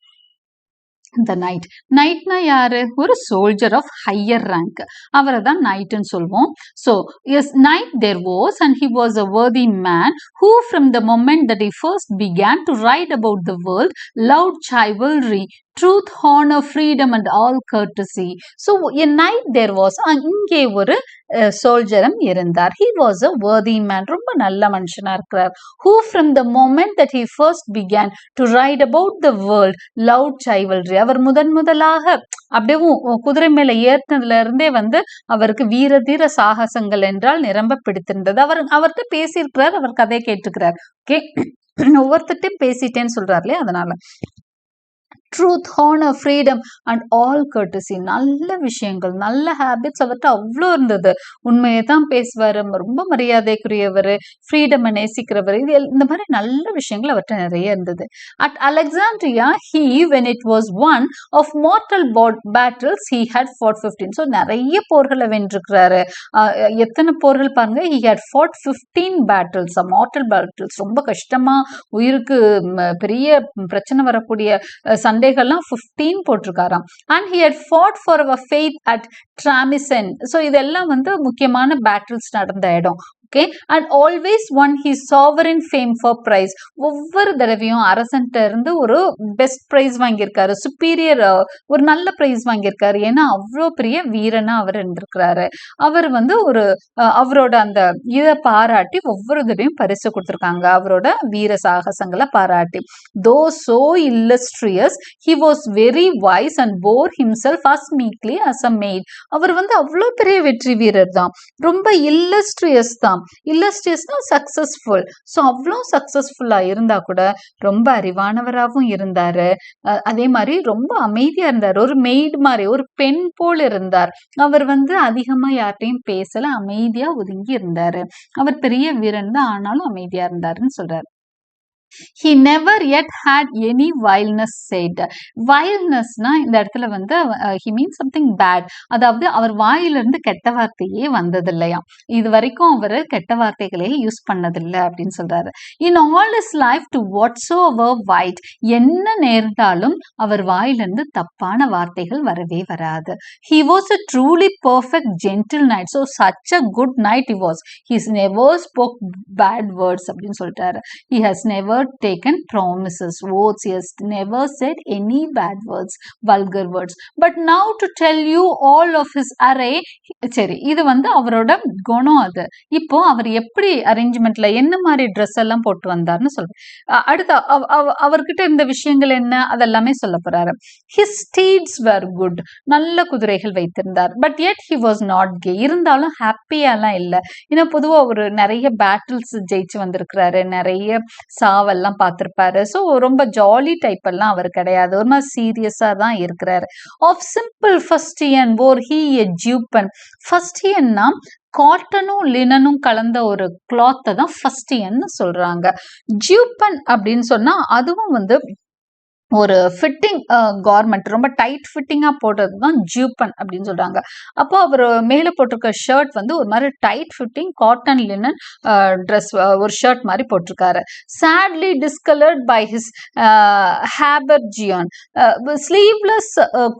[SPEAKER 1] இந்த நைட்னா யாரு, ஒரு சோல்ஜர் ஆஃப் ஹையர் ரேங்க், அவரை தான் நைட்னு சொல்வோம். So yes, knight there was and he was a worthy man who from the moment that he first began to ride about the world loved chivalry, truth, honor, freedom and all courtesy. So a night there was, இங்கே ஒரு சோல்ஜரும் இருந்தார். he was a worthy man, ரொம்ப நல்ல மனுஷனா இருக்கிறார். who from the moment that he first began to ride about the world loved chivalry, அவர் முதலாக அப்படியே குதிரை மேல ஏறினதுல இருந்தே வந்து அவருக்கு வீர தீர சாகசங்கள் என்றால் நிரம்ப பிடித்திருந்தது. அவர்கிட்ட பேசியிருக்கிறார், அவர் கதையை கேட்டுக்கிறார். ஓகே, ஒவ்வொருத்தையும் பேசிட்டேன்னு சொல்றாரு இல்லையா, அதனால truth, honour, freedom and all courtesy, நல்ல விஷயங்கள், நல்ல ஹேபிட்ஸ் அவர்கிட்ட அவ்வளோ இருந்தது. உண்மையை தான் பேசுவார், ரொம்ப மரியாதைக்குரியவர், ஃப்ரீடமை நேசிக்கிறவர், இது இந்த மாதிரி நல்ல விஷயங்கள் அவர்கிட்ட நிறைய இருந்தது. At Alexandria he when it was one of mortal battles he had fought 15. So நிறைய போர்களை வென்றிருக்கிறாரு. எத்தனை போர்கள் பாருங்க, he had fought 15 battles, mortal battles, ரொம்ப கஷ்டமா உயிருக்கு பெரிய பிரச்சனை வரக்கூடிய சண்டைகள்லாம் 15 போட்டிருக்காராம். and he had fought for our faith at Tramisen. So இதெல்லாம் வந்து முக்கியமான பேட்டில்ஸ் நடந்த இடம். Okay, and always won his sovereign's fame for praise, ஒவ்வொரு தடவையும் அரசன்ட்ட இருந்து ஒரு பெஸ்ட் பிரைஸ் வாங்கியிருக்காரு, சுப்பீரியர் ஒரு நல்ல பிரைஸ் வாங்கியிருக்காரு. ஏன்னா அவ்வளோ பெரிய வீரனா அவர் இருந்திருக்கிறாரு. அவர் வந்து ஒரு அவரோட அந்த இதை பாராட்டி ஒவ்வொரு தடவையும் பரிசு கொடுத்துருக்காங்க, அவரோட வீர சாகசங்களை பாராட்டி. தோ so illustrious he was very wise and bore himself as meekly as a maid. அவர் வந்து அவ்வளோ பெரிய வெற்றி வீரர் தான், ரொம்ப இல்லஸ்ட்ரியஸ் தான், இல்லஸ்ட்ரியஸ்னா சக்சஸ்ஃபுல். ஸோ அவ்வளோ சக்சஸ்ஃபுல்லா இருந்தா கூட ரொம்ப அறிவானவராகவும் இருந்தாரு. அதே மாதிரி ரொம்ப அமைதியா இருந்தார். ஒரு மெய்டு மாதிரி, ஒரு பெண் போல் இருந்தார். அவர் வந்து அதிகமா யார்கிட்டயும் பேசல, அமைதியா ஒதுங்கி இருந்தாரு. அவர் பெரிய வீரன் தான், ஆனாலும் அமைதியா இருந்தாருன்னு சொல்றாரு. He never yet had any vileness said. Vilenessனா இந்த இடத்துல வந்து he means something bad. அதாவது அவர் வாயிலிருந்து கெட்ட வார்த்தையே வந்தது இல்லையா. இது வரைக்கும் அவர் கெட்ட வார்த்தைகளே யூஸ் பண்ணதில்லை அப்படின்னு சொல்றாரு. In all his life to whatsoever white, என்ன நேர்ந்தாலும் அவர் வாயிலிருந்து தப்பான வார்த்தைகள் வரவே வராது. He was a truly perfect gentle knight. So such a good knight he was. He never spoke bad words அப்படின்னு சொல்றாரு. He has never taken promises, oaths. He has never said any bad words, vulgar words. But now to tell you all of his array. சரி, இது வந்து அவரோட குணம். அது இப்போ அவர் எப்படி அரேஞ்ச்மெண்ட்ல என்ன மாதிரி ட்ரெஸ் எல்லாம் போட்டு வந்தார்னு சொல்றேன். அடுத்த அவர்கிட்ட இருந்த விஷயங்கள் என்ன, அதெல்லாமே சொல்ல போறாரு. His steeds were good. நல்ல குதிரைகள் வைத்திருந்தார். But yet he was not gay. இருந்தாலும் ஹாப்பியாலாம் இல்லை. ஏன்னா பொதுவா ஒரு நிறைய பேட்டில்ஸ் ஜெயிச்சு வந்திருக்கிறாரு, நிறைய சாவெல்லாம் பார்த்திருப்பாரு. ஸோ ரொம்ப ஜாலி டைப் எல்லாம் அவர் கிடையாது, ஒரு மாதிரி சீரியஸா தான் இருக்கிறாரு. ஆஃப் சிம்பிள் ஃபஸ்டியன் போர் ஹி எ ஜூப்பன். ஃபஸ்டியன்னா காட்டனும் லினனும் கலந்த ஒரு கிளாத்தை தான் ஃபஸ்டியன்னு சொல்றாங்க. ஜூப்பன் அப்படின்னு சொன்னா அதுவும் வந்து ஒரு ஃபிட்டிங் கார்மெண்ட், ரொம்ப டைட் ஃபிட்டிங்கா போடுறது தான் ஜூப்பன் அப்படின்னு சொல்றாங்க. அப்போ அவர் மேலே போட்டிருக்க ஷர்ட் வந்து ஒரு மாதிரி tight fitting cotton linen dress, ஒரு ஷர்ட் மாதிரி போட்டிருக்காரு. Sadly discoloured by his habergeon. Sleeveless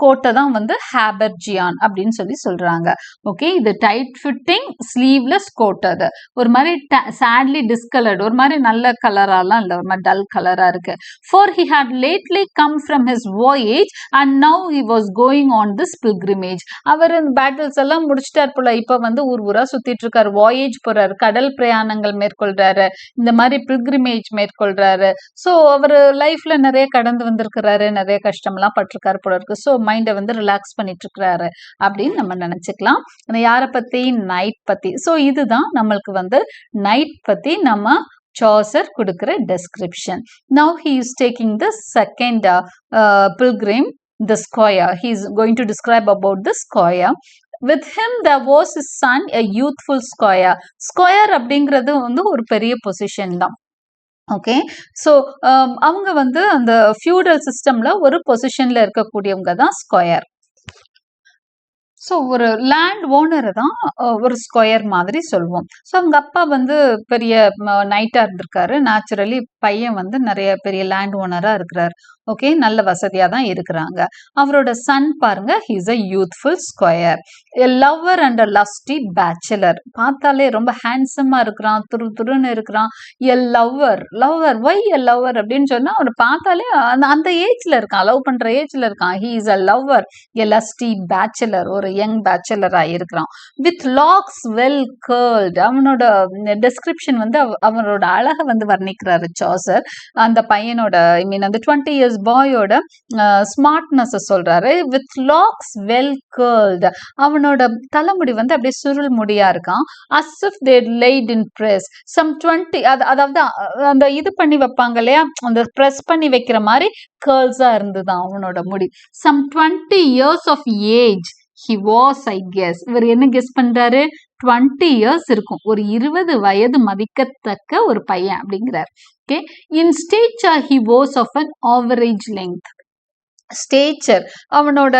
[SPEAKER 1] கோட்டை தான் வந்து ஹேபர்ஜியான் அப்படின்னு சொல்றாங்க. ஓகே, இது டைட் ஃபிட்டிங் ஸ்லீவ்லெஸ் கோட். அது ஒரு மாதிரி சேட்லி டிஸ்கலர்ட், ஒரு மாதிரி நல்ல கலராலாம் இல்லை, ஒரு மாதிரி டல் கலரா இருக்கு. For he had lately come from his voyage and now he was going on this pilgrimage. அவர் இந்த பேட்டில்ஸ் எல்லாம் முடிச்சிட்டார் போல, இப்ப வந்து ஊர் ஊரா சுத்திட்டு இருக்காரு, வாயேஜ் போறாரு, கடல் பிரயாணங்கள் மேற்கொள்றாரு, இந்த மாதிரி பில்கிரிமேஜ் மேற்கொள்றாரு. ஸோ அவர் லைஃப்ல நிறைய கடந்து வந்திருக்கிறாரு, நிறைய கஷ்டம்லாம் பட்டிருக்காரு போல இருக்கு. ஸோ மைண்டை வந்து ரிலாக்ஸ் பண்ணிட்டு இருக்கிறாரு அப்படின்னு நம்ம நினைச்சுக்கலாம். யாரை பத்தி? நைட் பத்தி. ஸோ இதுதான் நம்மளுக்கு வந்து நைட் பத்தி நம்ம Chaucer கொடுக்கிற description. Now he is taking the second pilgrim, the squire. He is going to describe about the squire. With him there was his son, a youthful squire. Squire அப்படிங்கிறது வந்து ஒரு பெரிய பொசிஷன் தான். Okay, so அவங்க வந்து அந்த feudal சிஸ்டம்ல ஒரு பொசிஷன்ல இருக்கக்கூடியவங்க தான் ஸ்கொயர். ஸோ ஒரு லேண்ட் ஓனரை தான் ஒரு ஸ்கொயர் மாதிரி சொல்லுவோம். ஸோ அவங்க அப்பா வந்து பெரிய நைட்டாக இருந்திருக்காரு. நேச்சுரலி பையன் வந்து நிறைய பெரிய லேண்ட் ஓனராக இருக்கிறார். ஓகே, நல்ல வசதியாக தான் இருக்கிறாங்க. அவரோட சன் பாருங்க, he's a youthful squire, a lover and a lusty bachelor. பார்த்தாலே ரொம்ப ஹேண்ட்ஸமாக இருக்கிறான், துருன்னு இருக்கிறான். A lover, lover, why a lover அப்படின்னு சொன்னா அவனை பார்த்தாலே அந்த ஏஜ்ல இருக்கான், லவ் பண்ற ஏஜ்ல இருக்கான். He is a lover, a lusty bachelor, ஒரு யங் பேச்சுலரா இருக்கிறான். With locks well curled. அவனோட டெஸ்கிரிப்ஷன் வந்து அவனோட அழகை வந்து வர்ணிக்கிறாரு சாசர். அந்த பையனோட ஐ மீன் அந்த 20 years பாயோட ஸ்மார்ட்னஸ் சொல்றாரு. With locks well curled. அவனோட தலைமுடி வந்து அப்படியே சுருள் முடியா இருக்கான். as if they laid in press. some 20, அதாவது அந்த இது பண்ணி வைப்பாங்க இல்லையா, அந்த பிரஸ் பண்ணி வைக்கிற மாதிரி கேர்ள்ஸா இருந்துதான் அவனோட முடி. some 20 years of age he was, I guess. இவர் என்ன கெஸ் பண்றாரு? 20 years இருக்கும், ஒரு 20 வயது மதிக்கத்தக்க ஒரு பையன் அப்படிங்கிறார். Okay, in stature he was of an average length. Stature, அவனோட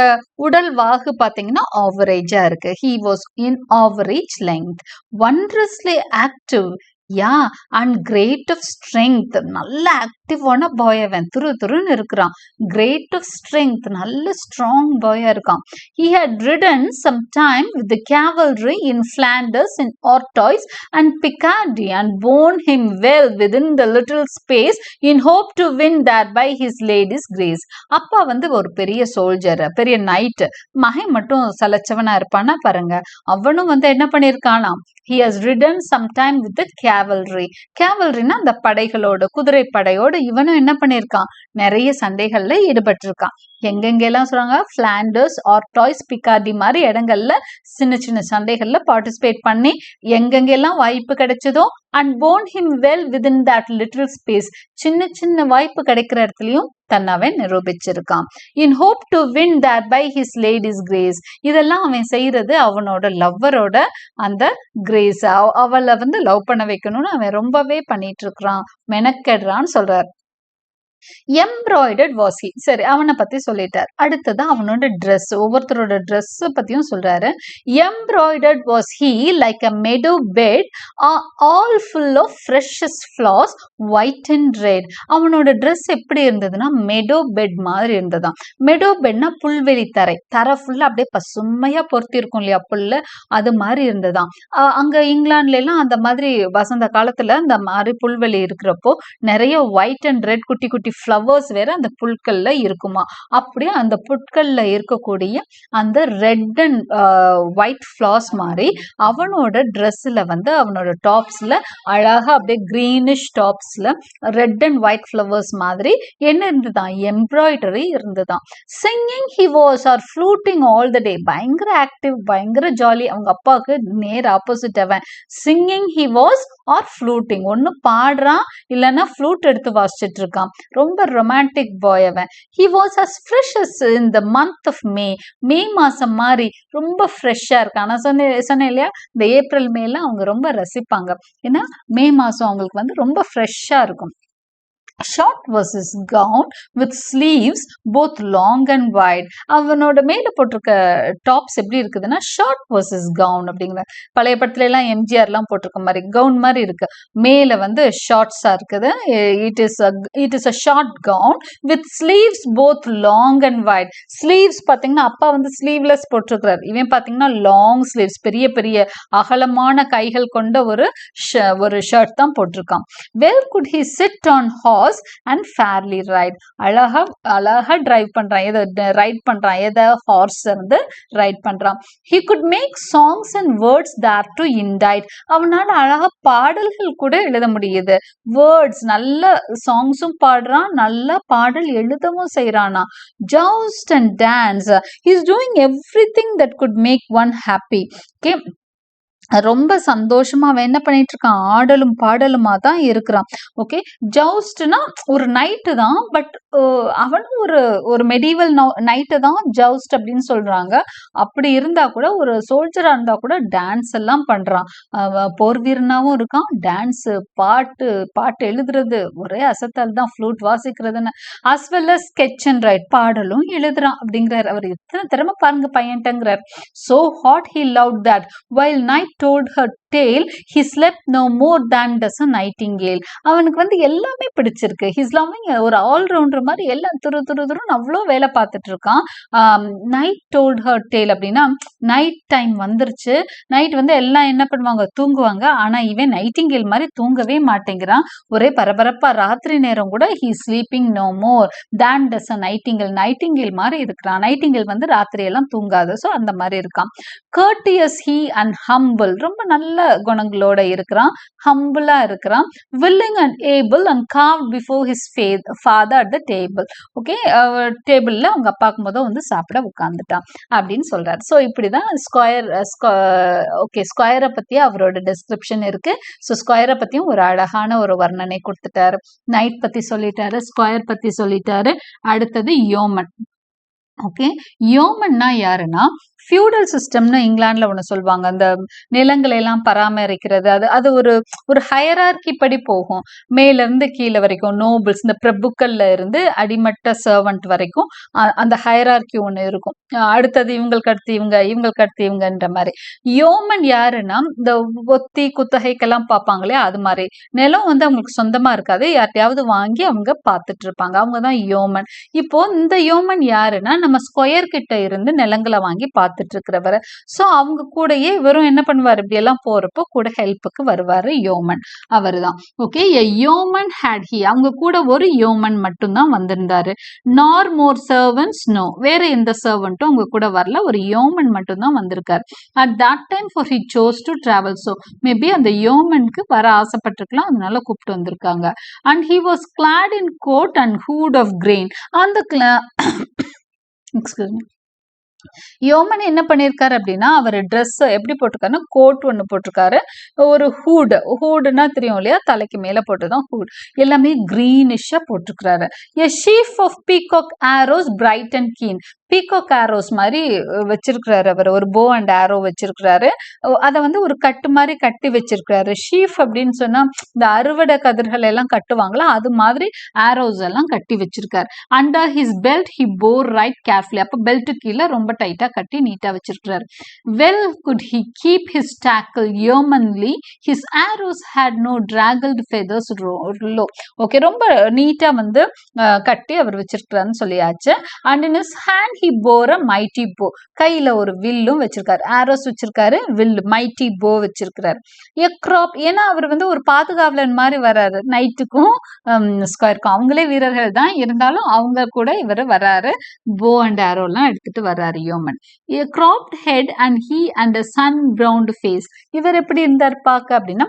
[SPEAKER 1] உடல் வாகு பாத்தீங்கன்னா ஆவரேஜா இருக்கு. he was in average length. wondrously active, yeah, and great of strength. நல்ல ஆக்டிவான பாய் அவன், துருன்னு இருக்கிறான். கிரேட் ஆஃப் ஸ்ட்ரென்த், நல்ல ஸ்ட்ராங் பாயா இருக்கான். he had ridden some time with the cavalry in Flanders, in Artois and Picardy and borne him well within the little space in hope to win thereby his lady's grace. அப்பா வந்து ஒரு பெரிய soldier, பெரிய night. மகன் மட்டும் சலச்சவனா இருப்பானா பாருங்க. அவனும் வந்து என்ன பண்ணிருக்கானா, he has ridden some time with the cavalry. Cavalryனா அந்த படைகளோட, குதிரை படையோட இவனும் என்ன பண்ணிருக்கான், நிறைய சண்டைகள்ல ஈடுபட்டிருக்கான். எங்கெங்கெல்லாம் சொல்றாங்க, பிளாண்டர்ஸ், ஆர்டாய்ஸ், பிகார்டி மாதிரி இடங்கள்ல சின்ன சின்ன சண்டைகள்ல பார்ட்டிசிபேட் பண்ணி எங்கெங்கெல்லாம் வாய்ப்பு கிடைச்சதோ and born him well within that little space, சின்ன சின்ன வாய்ப்பு கிடைக்கிற இடத்துலயும் தன்னை அவன் நிரூபிச்சிருக்கான். in hope to win that by his lady's grace, இதெல்லாம் அவன் செய்யறது அவனோட லவ்வரோட அந்த கிரேஸ், அவளை வந்து லவ் பண்ண வைக்கணும்னு அவன் ரொம்பவே பண்ணிட்டு இருக்கிறான், மெனக்கெடுறான்னு சொல்றார். Embroidered was he. சரி, அவனை பத்தி சொல்லிட்டார். அடுத்தது அவனோட ட்ரெஸ், ஒவ்வொருத்தரோட ட்ரெஸ் பத்தியும் சொல்றாரு. Embroidered was he like a meadow bed all full of freshest flowers white and red. அவனோட ட்ரெஸ் எப்படி இருந்ததுன்னா மெடோ பெட் மாதிரி இருந்ததாம். மெடோ பெட்னா புல்வெளி தரை, தரை ஃபுல்லா அப்படியே பசுமையா பொருத்தி இருக்கும் இல்லையா புல்லு, அது மாதிரி இருந்ததாம். அங்க இங்கிலாந்துல எல்லாம் அந்த மாதிரி வசந்த காலத்துல அந்த மாதிரி புல்வெளி இருக்கிறப்போ நிறைய ஒயிட் அண்ட் ரெட் குட்டி குட்டி ஃப்ளவர்ஸ் வேற அந்த புற்கள்ல இருக்குமா. அப்படியே அந்த புற்கள்ல இருக்கக்கூடிய அந்த ரெட் அண்ட் ஒயிட் ஃப்ளவர்ஸ் மாதிரி அவனோட ட்ரெஸ்ல வந்து அவனோட டாப்ஸ்ல அழகா அப்படியே கிரீனிஷ் டாப்ஸ்ல ரெட் அண்ட் ஒயிட் ஃப்ளவர்ஸ் மாதிரி என்ன இருந்ததுதான், எம்ப்ராய்டரி இருந்ததுதான். Singing he was or fluting all the day, பயங்கர ஆக்டிவ், பயங்கர ஜாலி. அவங்க அப்பாவுக்கு நேர் ஆப்போசிட் அவன். Singing he was or fluting, ஒன்னு பாடுறான் இல்லைன்னா ஃப்ளூட் எடுத்து வாசிச்சுட்டு இருக்கான். ரொம்ப ரொமான்டிக் பாய் அவன். He was as fresh as in the month of May, May மாசம் மாதிரி ரொம்ப ஃப்ரெஷ்ஷா இருக்கான். நான் சொன்னேன் இல்லையா, இந்த ஏப்ரல் மேல அவங்க ரொம்ப ரசிப்பாங்க, ஏன்னா மே மாசம் அவங்களுக்கு வந்து ரொம்ப ஃப்ரெஷ்ஷா இருக்கும். Short was his gown with sleeves both long and wide. அவனோட மேல போட்டிருக்க டாப்ஸ் எப்படி இருக்குதுன்னா ஷார்ட் was his gown அப்படிங்கிற, பழைய படத்துல எல்லாம் எம்ஜிஆர் எல்லாம் போட்டிருக்க மாதிரி கவுன் மாதிரி இருக்கு. மேல வந்து ஷார்ட்ஸா இருக்குது. It is a short gown with sleeves both long and wide. Sleeves பாத்தீங்கன்னா அப்பா வந்து ஸ்லீவ்லெஸ் போட்டிருக்கிறார், இவன் பாத்தீங்கன்னா லாங் ஸ்லீவ்ஸ், பெரிய பெரிய அகலமான கைகள் கொண்ட ஒரு ஷர்ட் தான் போட்டிருக்கான். Where could he sit on horse and fairly ride? அழகா டிரைவ் பண்றான், ரைட் பண்றான், ஹார்ஸ் வந்து ரைட் பண்றான். he could make songs and words there to indite. அவனால அழகா பாடல்கள் கூட எழுத முடியுது. வேர்ட்ஸ், நல்ல சாங்ஸும் பாடுறான், நல்ல பாடல் எழுதவும் செய்யறானா. joust and dance, he is doing everything that could make one happy. Okay, ரொம்ப சந்தோஷமா அவன் என்ன பண்ணிட்டு இருக்கான், ஆடலும் பாடலுமா தான் இருக்கிறான். ஓகே, ஜவுஸ்ட்னா ஒரு நைட்டு தான், பட் அவனும் ஒரு மெடிவல் நைட்டு தான் ஜவுஸ்ட் அப்படின்னு சொல்றாங்க. அப்படி இருந்தா கூட, ஒரு சோல்ஜரா இருந்தா கூட டான்ஸ் எல்லாம் பண்றான். போர் வீரனாவும் இருக்கான், டான்ஸ், பாட்டு எழுதுறது, ஒரே அசத்தல் தான், ஃப்ளூட் வாசிக்கிறதுன்னு, as well as sketch and write, பாடலும் எழுதுறான் அப்படிங்கிறார். அவர் எத்தனை திறமை பாருங்க பையன்ட்டங்கிறார். so hot he loved that while night told her tale he slept no more than does a nightingale. அவனுக்கு வந்து எல்லாமே பிடிச்சிருக்கு. he's loving, ஒரு ஆல்ரவுண்டர் மாதிரி எல்லாம் துருன்னு அவ்வளோ வேலை பார்த்துட்டு இருக்கான். night told her tale அப்படின்னா நைட் டைம் வந்துருச்சு, நைட் வந்து எல்லாம் என்ன பண்ணுவாங்க, தூங்குவாங்க. ஆனா இவன் நைட்டிங்கேல் மாதிரி தூங்கவே மாட்டேங்கிறான், ஒரே பரபரப்பா. ராத்திரி நேரம் கூட he sleeping no more than does a nightingale, Nightingale மாதிரி இருக்கிறான். நைட்டிங்கேல் வந்து ராத்திரி எல்லாம் தூங்காது, ஸோ அந்த மாதிரி இருக்கான். courteous he and humble, ரொம்ப நல்ல குணங்களோட இருக்கிறான், ஹம்பிளா இருக்கிறான். willing and able and carved before his father at the table. Okay, டேபிள்ல அவங்க அப்பாக்கு முதல் வந்து சாப்பிட உட்கார்ந்துட்டான் அப்படின்னு சொல்றாரு. ஸோ இப்படிதான் ஸ்கொயரை பத்தி அவரோட டிஸ்கிரிப்ஷன் இருக்கு. ஸோ ஸ்கொயரை பத்தியும் ஒரு அழகான ஒரு வர்ணனை கொடுத்துட்டாரு. நைட் பத்தி சொல்லிட்டாரு, ஸ்கொயர் பத்தி சொல்லிட்டாரு. அடுத்தது யோமன். ஓகே, யோமன்னா யாருன்னா ஃபியூடல் சிஸ்டம்னு இங்கிலாந்துல ஒன்று சொல்லுவாங்க. அந்த நிலங்களை எல்லாம் பராமரிக்கிறது, அது ஒரு ஹையரார்கி படி போகும், மேல இருந்து கீழே வரைக்கும். நோபிள்ஸ், இந்த பிரபுக்கள்ல இருந்து அடிமட்ட சர்வன்ட் வரைக்கும் அந்த ஹையரார்கி ஒன்று இருக்கும். அடுத்தது இவங்களுக்கு அடுத்து இவங்கன்ற மாதிரி. யோமன் யாருன்னா இந்த ஒத்தி குத்தகைக்கெல்லாம் பார்ப்பாங்களே, அது மாதிரி. நிலம் வந்து அவங்களுக்கு சொந்தமா இருக்காது, யார்ட்டையாவது வாங்கி அவங்க பார்த்துட்டு இருப்பாங்க, அவங்கதான் யோமன். இப்போ இந்த யோமன் யாருன்னா நம்ம ஸ்கொயர் கிட்ட இருந்து நிலங்களை வாங்கி பார்த்து பார்த்துட்டு இருக்கிறவர். ஸோ அவங்க கூடயே இவரும் என்ன பண்ணுவார், இப்படி எல்லாம் போறப்போ கூட ஹெல்ப்புக்கு வருவாரு யோமன், அவர் தான். ஓகே, யோமன் ஹேட் ஹி, அவங்க கூட ஒரு யோமன் மட்டும்தான் வந்திருந்தாரு. நார் மோர் சர்வன்ஸ், நோ, வேற எந்த சர்வன்ட்டும் அவங்க கூட வரல, ஒரு யோமன் மட்டும்தான் வந்திருக்காரு. At that time for he chose to travel, so maybe அந்த யோமனுக்கு வர ஆசைப்பட்டிருக்கலாம், அதனால கூப்பிட்டு வந்திருக்காங்க. And he was clad in coat and hood of green, அந்த எக்ஸ்கியூஸ் மீ, யோமன் என்ன பண்ணிருக்காரு அப்படின்னா, அவர் ட்ரெஸ் எப்படி போட்டிருக்காருன்னா, கோட் ஒண்ணு போட்டிருக்காரு, ஒரு ஹூடுனா தெரியும் இல்லையா, தலைக்கு மேல போட்டுதான் ஹூட், எல்லாமே கிரீனிஷா போட்டிருக்காரு. A sheaf of peacock arrows bright and keen, peacock arrows மாதிரி வச்சிருக்கிறாரு அவர், ஒரு போ அண்ட் ஆரோ வச்சிருக்கிறாரு, அதை வந்து ஒரு கட்டு மாதிரி கட்டி வச்சிருக்கிறாரு. ஷீஃப் அப்படின்னு சொன்னா இந்த அறுவடை கதிர்கள் எல்லாம் கட்டுவாங்களா, அது மாதிரி ஆரோஸ் எல்லாம் கட்டி வச்சிருக்காரு. Under his belt he bore right carefully, அப்ப பெல்ட் கீழே ரொம்ப டைட்டா கட்டி நீட்டா வச்சிருக்கிறாரு. Well could he keep his tackle yeomanly, his arrows had no draggled feathers low. Okay, ரொம்ப நீட்டா வந்து கட்டி அவர் வச்சிருக்கிறாருன்னு சொல்லியாச்சு. And in his hand he bore a mighty bow, கையில ஒரு வில்லும் வச்சிருக்காரு, ஆரோஸ் வச்சிருக்காரு, வில் மைட்டி போ வச்சிருக்கிறாரு. எ கிராப், ஏன்னா அவர் வந்து ஒரு பாதுகாவலன் மாதிரி வராரு, நைட்டுக்கும் ஸ்கொயருக்கும், அவங்களே வீரர்கள் தான் இருந்தாலும் அவங்க கூட இவர் வராரு, போ அண்ட் ஆரோ எல்லாம் எடுத்துட்டு வர்றாரு yeoman. A cropped head and he and a sun-browned face, இவர் எப்படி இருந்தார் பார்க்க அப்படின்னா,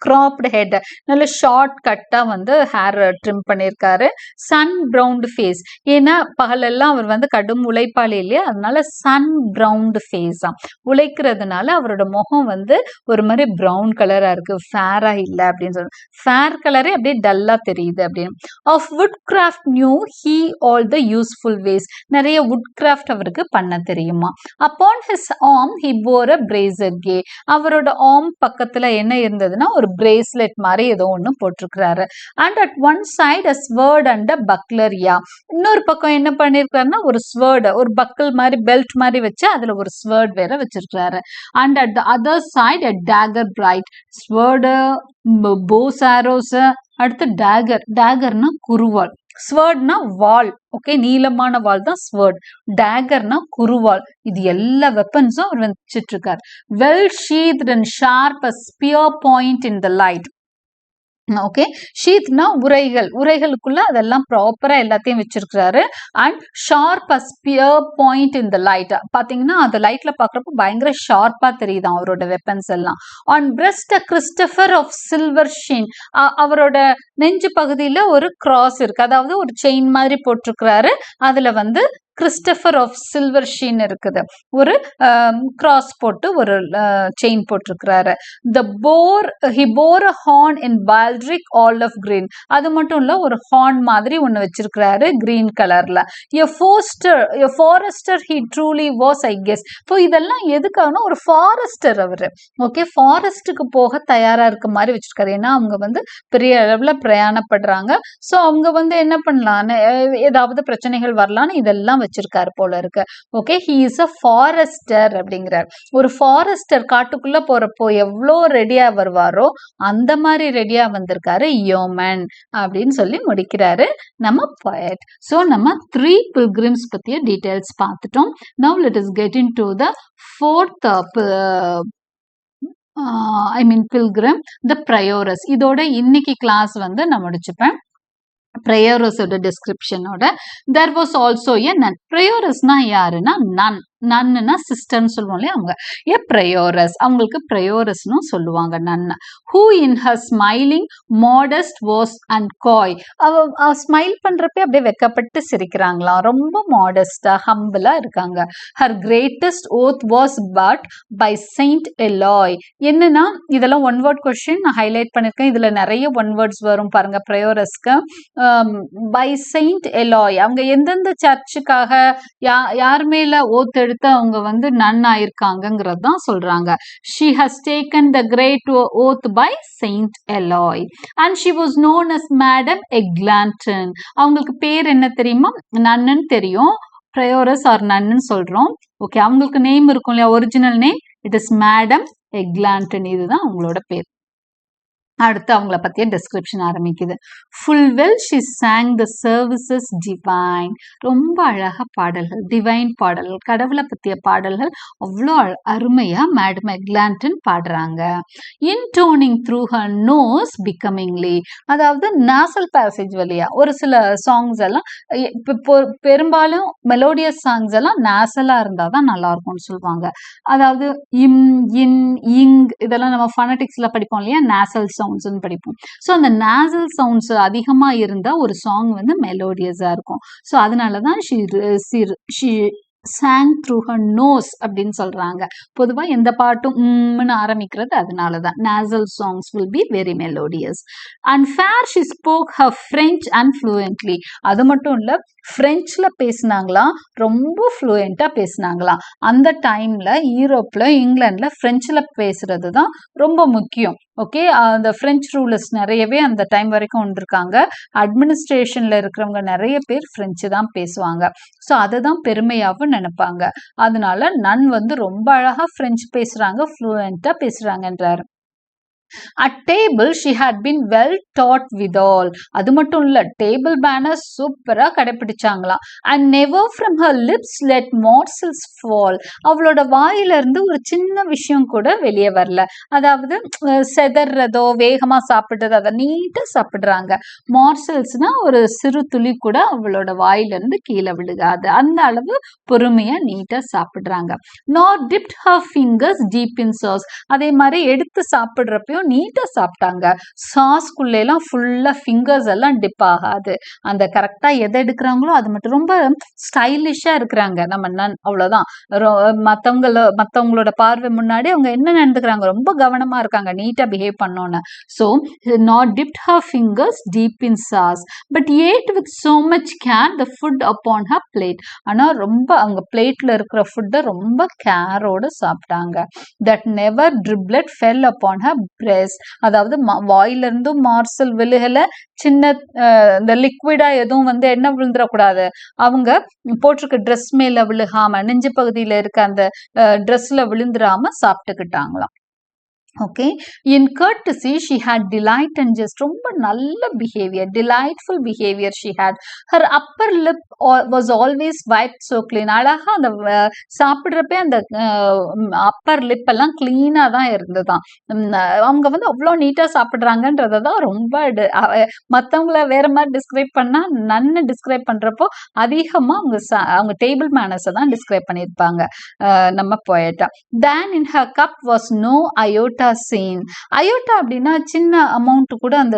[SPEAKER 1] கிராப்டு ஹெட், நல்ல ஷார்ட் கட்டா வந்து ஹேர் ட்ரிம் பண்ணியிருக்காரு. சன் பிரவுண்ட் ஃபேஸ், ஏன்னா பகலெல்லாம் அவர் வந்து கடும் உழைப்பாளி இல்லையா, அதனால சன் பிரவுண்ட் ஃபேஸ் தான், உழைக்கிறதுனால அவரோட முகம் வந்து ஒரு மாதிரி ப்ரௌன் கலரா இருக்கு, ஃபேரா இல்லை அப்படின்னு சொல்லுவாங்க, ஃபேர் கலரே அப்படியே டல்லா தெரியுது அப்படின்னு. Of woodcraft knew he all the useful ways, நிறைய வுட் கிராஃப்ட் அவருக்கு பண்ண தெரியுமா. Upon his arm he bore a bracer gay, அவரோட ஆர்ம் பக்கத்துல என்ன இருந்ததுன்னா ஒரு பிரேஸ்லெட் மாதிரி ஏதோ ஒண்ணு போட்டிருக்கிறாரு. And at one side a sword and a buckler, yeah, இன்னொரு பக்கம் என்ன பண்ணிருக்காருன்னா ஒரு ஸ்வர்டு, ஒரு பக்கல் மாதிரி பெல்ட் மாதிரி வச்சு அதுல ஒரு ஸ்வர்ட் வேற வச்சிருக்காரு. And at the other side a dagger bright, sword, bows arrows, அடுத்து டேகர், டேகர்னா குருவாள், ஸ்வர்ட்னா வால், ஓகே, நீளமான வால் தான் ஸ்வர்ட், டேகர்னா குருவால், இது எல்லா வெப்பன்ஸும் அவர் வச்சிட்டு இருக்காரு. Well sheathed and sharp a spear point in the light, okay, ஷீத்னா உரைகள், உரைகளுக்குள்ள அதெல்லாம் ப்ராப்பரா எல்லாத்தையும் வச்சிருக்கிறாரு. And sharp a spear point in the light, பாத்தீங்கன்னா அந்த லைட்ல பாக்குறப்ப பயங்கர ஷார்ப்பா தெரியுது அவரோட வெப்பன்ஸ் எல்லாம். On breast a Christopher of silver sheen, அவரோட நெஞ்சு பகுதியில ஒரு கிராஸ் இருக்கு, அதாவது ஒரு செயின் மாதிரி போட்டிருக்கிறாரு, அதுல வந்து கிறிஸ்டபர் ஆஃப் சில்வர் ஷீன் இருக்குது, ஒரு கிராஸ் போட்டு ஒரு செயின் போட்டிருக்கிறாரு. The bore he bore a horn in baldric olive green, அது மட்டும் இல்ல ஒரு ஹார்ன் மாதிரி ஒன்னு வச்சிருக்கிறாரு கிரீன் கலர்ல. A forester he truly was, I guess. So இதெல்லாம் எதுக்காகனா ஒரு ஃபாரஸ்டர் அவரு, ஓகே, ஃபாரஸ்ட்டுக்கு போக தயாரா இருக்க மாதிரி வச்சிருக்காரு, ஏன்னா அவங்க வந்து பெரிய அளவுல பிரயாணப்படுறாங்க. ஸோ அவங்க வந்து என்ன பண்ணலான்னு, ஏதாவது பிரச்சனைகள் வரலான்னு இதெல்லாம் வச்சிருக்காரு போல இருக்கு. Okay, he is a forester அப்படிங்கிறார். ஒரு ஃபாரஸ்டர் காட்டுக்குள்ள போறப்போ எவ்வளோ ரெடியா வருவாரோ அந்த மாதிரி ரெடியா வந்திருக்காரு யோமன் அப்படின்னு சொல்லி முடிக்கிறாரு நம்ம poet. ஸோ நம்ம 3 pilgrims பத்திய டீடைல்ஸ் பார்த்துட்டோம். Now let us get into the fourth pilgrim, the prioress. இதோட இன்னைக்கு கிளாஸ் வந்து நான் முடிச்சுப்பேன். prioress-ஓட description-ஓட. There was also a nun. prioress-னா யாருன்னா nun. நன்னுனா சிஸ்டர்னு சொல்லுவோம் இல்லையா, அவங்க ஏ prioress, அவங்களுக்கு prioress-னு சொல்லுவாங்க நன். Who in her smiling modest was and coy, அவ ஸ்மைல் பண்றப்ப அப்படியே வெக்கப்பட்டு சிரிக்கிறாங்களாம், ரொம்ப மாடஸ்டா ஹம்பிளா இருக்காங்க. Her greatest oath was but by Saint Eloi, என்னன்னா இதெல்லாம் ஒன் வேர்ட் கொஸ்டின் நான் ஹைலைட் பண்ணிருக்கேன், இதுல நிறைய ஒன் வேர்ட்ஸ் வரும் பாருங்க prioress-க்கு. by Saint Eloi, அவங்க எந்தெந்த சர்ச்சுக்காக யார் மேல ஓத் எடுத்து அவங்க வந்து நன் ஆயிருக்காங்கிறது தான் சொல்றாங்க. She has taken the great oath by Saint Eloi and she was known as Madam Eglanton. அவங்களுக்கு பேர் என்ன தெரியுமா, நன்னு தெரியும், prioress or நன்னு சொல்றோம். ஓகே, அவங்களுக்கு நேம் இருக்கும் இல்லையா, original name, it is Madam Eglanton, இதுதான் அவங்களோட பேர். அடுத்து அவங்கள பத்திய டிஸ்கிரிப்ஷன் ஆரம்பிக்குது. Full well she song the services divine. ரொம்ப அழகா பாடல்கள், டிவைன் பாடல்கள், கடவுளை பத்திய பாடல்கள் அவ்வளோ அருமையா மேடம் எக்லாண்டன் பாடுறாங்க. இன்டோனிங் த்ரூ ஹர் நோஸ் பிகமிங்லி, அதாவது நாசல் பேசேஜ் வழியா ஒரு சில சாங்ஸ் எல்லாம் பெரும்பாலும் மெலோடியஸ் சாங்ஸ் எல்லாம் நாசலா இருந்தாதான் நல்லா இருக்கும்னு சொல்லுவாங்க. அதாவது இம், இன், இங் இதெல்லாம் நம்ம ஃபனடிக்ஸ்ல படிப்போம் இல்லையா, நாசல் சவுண்ட்ஸ்ன்னு படிப்போம். ஸோ அந்த நாசல் சவுண்ட்ஸ் அதிகமா இருந்தா ஒரு சாங் வந்து மெலோடியஸா இருக்கும். ஸோ அதனாலதான் she sang through her nose அப்படின்னு சொல்றாங்க. பொதுவா எந்த பாட்டும் ஆரம்பிக்கிறது அதனாலதான். nasal songs will be very melodious. And fair she spoke her French and fluently. அது மட்டும் இல்ல, பிரெஞ்சுல பேசினாங்களாம், ரொம்ப ஃப்ளூயண்டா பேசினாங்களாம். அந்த டைம்ல யூரோப்ல, இங்கிலாந்துல பிரெஞ்சுல பேசுறது தான் ரொம்ப முக்கியம். ஓகே, அந்த பிரெஞ்சு ரூலர்ஸ் நிறையவே அந்த டைம் வரைக்கும் வந்திருக்காங்க. அட்மினிஸ்ட்ரேஷன்ல இருக்கிறவங்க நிறைய பேர் பிரெஞ்சு தான் பேசுவாங்க. ஸோ அதை தான் பெருமையாகவும் நினைப்பாங்க. அதனால நன் வந்து ரொம்ப அழகா பிரெஞ்சு பேசுறாங்க, ஃப்ளூயண்டா பேசுறாங்கன்றாரு. At table she had been well taught withal. அது மட்டும் இல்ல, டேபிள் மேனர்ஸ் சூப்பரா கடைபிடிச்சாங்களாம். And never from her lips let morsels fall. அவளோட வாயில இருந்து ஒரு சின்ன விஷயம் கூட வெளியே வரல. அதாவது செதறதோ வேகமா சாப்பிடுறது, அதை நீட்டா சாப்பிடுறாங்க. மார்சல்ஸ்னா ஒரு சிறு துளி கூட அவளோட வாயில இருந்து கீழே விழுகாது. அந்த அளவு பொறுமையா நீட்டா சாப்பிடுறாங்க. Nor dipped her fingers deep in sauce. அதே மாதிரி எடுத்து சாப்பிடுறப்பையும் நீட்டா சாப்பிட்டாங்க. சாஸ்குள்ள எல்லாம் ஃபுல்லா ஃபிங்கர்ஸ் எல்லாம் டிப் ஆகாது. அந்த கரெக்டா எதை எடுக்கிறாங்களோ அது மட்டும். ரொம்ப ஸ்டைலிஷா இருக்கிறாங்க நம்ம நன், அவ்வளவுதான். மத்தவங்களோட பார்வை முன்னாடி அவங்க என்ன நடந்துக்கிறாங்க, ரொம்ப கவனமா இருக்காங்க, நீட்டா பிஹேவ் பண்ணோன்னு. So not dipped her fingers deep in sauce but ate with so much care the food upon her plate. ஆனா ரொம்ப அவங்க பிளேட்ல இருக்கிற ஃபுட்டை ரொம்ப கேரோட சாப்பிட்டாங்க. That never droplet fell upon her breast. அதாவது வாயில இருந்தும் மார்சல் விழுகல, சின்ன இந்த லிக்விடா எதுவும் வந்து என்ன விழுந்துடக்கூடாது, அவங்க போட்டிருக்க ட்ரெஸ் மேல விழுகாம, நெஞ்சு பகுதியில இருக்க அந்த ட்ரெஸ்ல விழுந்துடாம சாப்பிட்டுக்கிட்டாங்களாம். Okay, in courtesy she had delight and just. ரொம்ப நல்ல behaviour, delightful behaviour she had. her upper lip was always wiped so clean. அழகா அந்த சாப்பிட்றப்ப அந்த அப்பர் லிப் எல்லாம் கிளீனா தான் இருந்ததுதான். அவங்க வந்து அவ்வளோ நீட்டா சாப்பிட்றாங்கன்றத தான் ரொம்ப மற்றவங்கள வேற மாதிரி டிஸ்கிரைப் பண்ணா, நன்னு டிஸ்கிரைப் பண்றப்போ அதிகமா அவங்க டேபிள் மேனர்ஸை தான் டிஸ்கிரைப் பண்ணியிருப்பாங்க நம்ம போயட்டா. then in her cup was no iota seen. Aorta அப்படின்னா சின்ன அமௌண்ட் கூட அந்த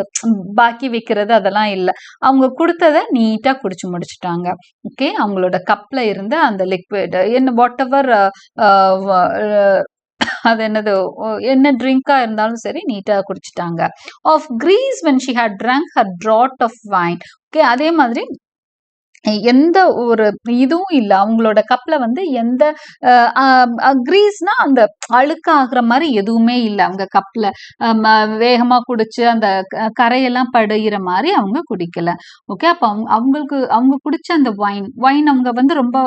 [SPEAKER 1] பாக்கி வைக்கிறது அதெல்லாம் இல்லை. அவங்க கொடுத்ததை நீட்டா குடிச்சு முடிச்சுட்டாங்க. ஓகே, அவங்களோட கப்ல இருந்த அந்த லிக்விட் என்ன வாட் எவர் அது என்னது என்ன ட்ரிங்கா இருந்தாலும் சரி நீட்டா குடிச்சிட்டாங்க. Of grease when she had drank her draught of wine. Okay, அதே மாதிரி எந்த ஒரு இதுவும் இல்லை அவங்களோட கப்ல வந்து எந்த கிரீஸ்னா அந்த அழுக்காகிற மாதிரி எதுவுமே இல்லை. அவங்க கப்ல வேகமா குடிச்சு அந்த கரையெல்லாம் படுகிற மாதிரி அவங்க குடிக்கல. ஓகே, அப்ப அவங்க குடிச்ச அந்த வைன் அவங்க வந்து ரொம்ப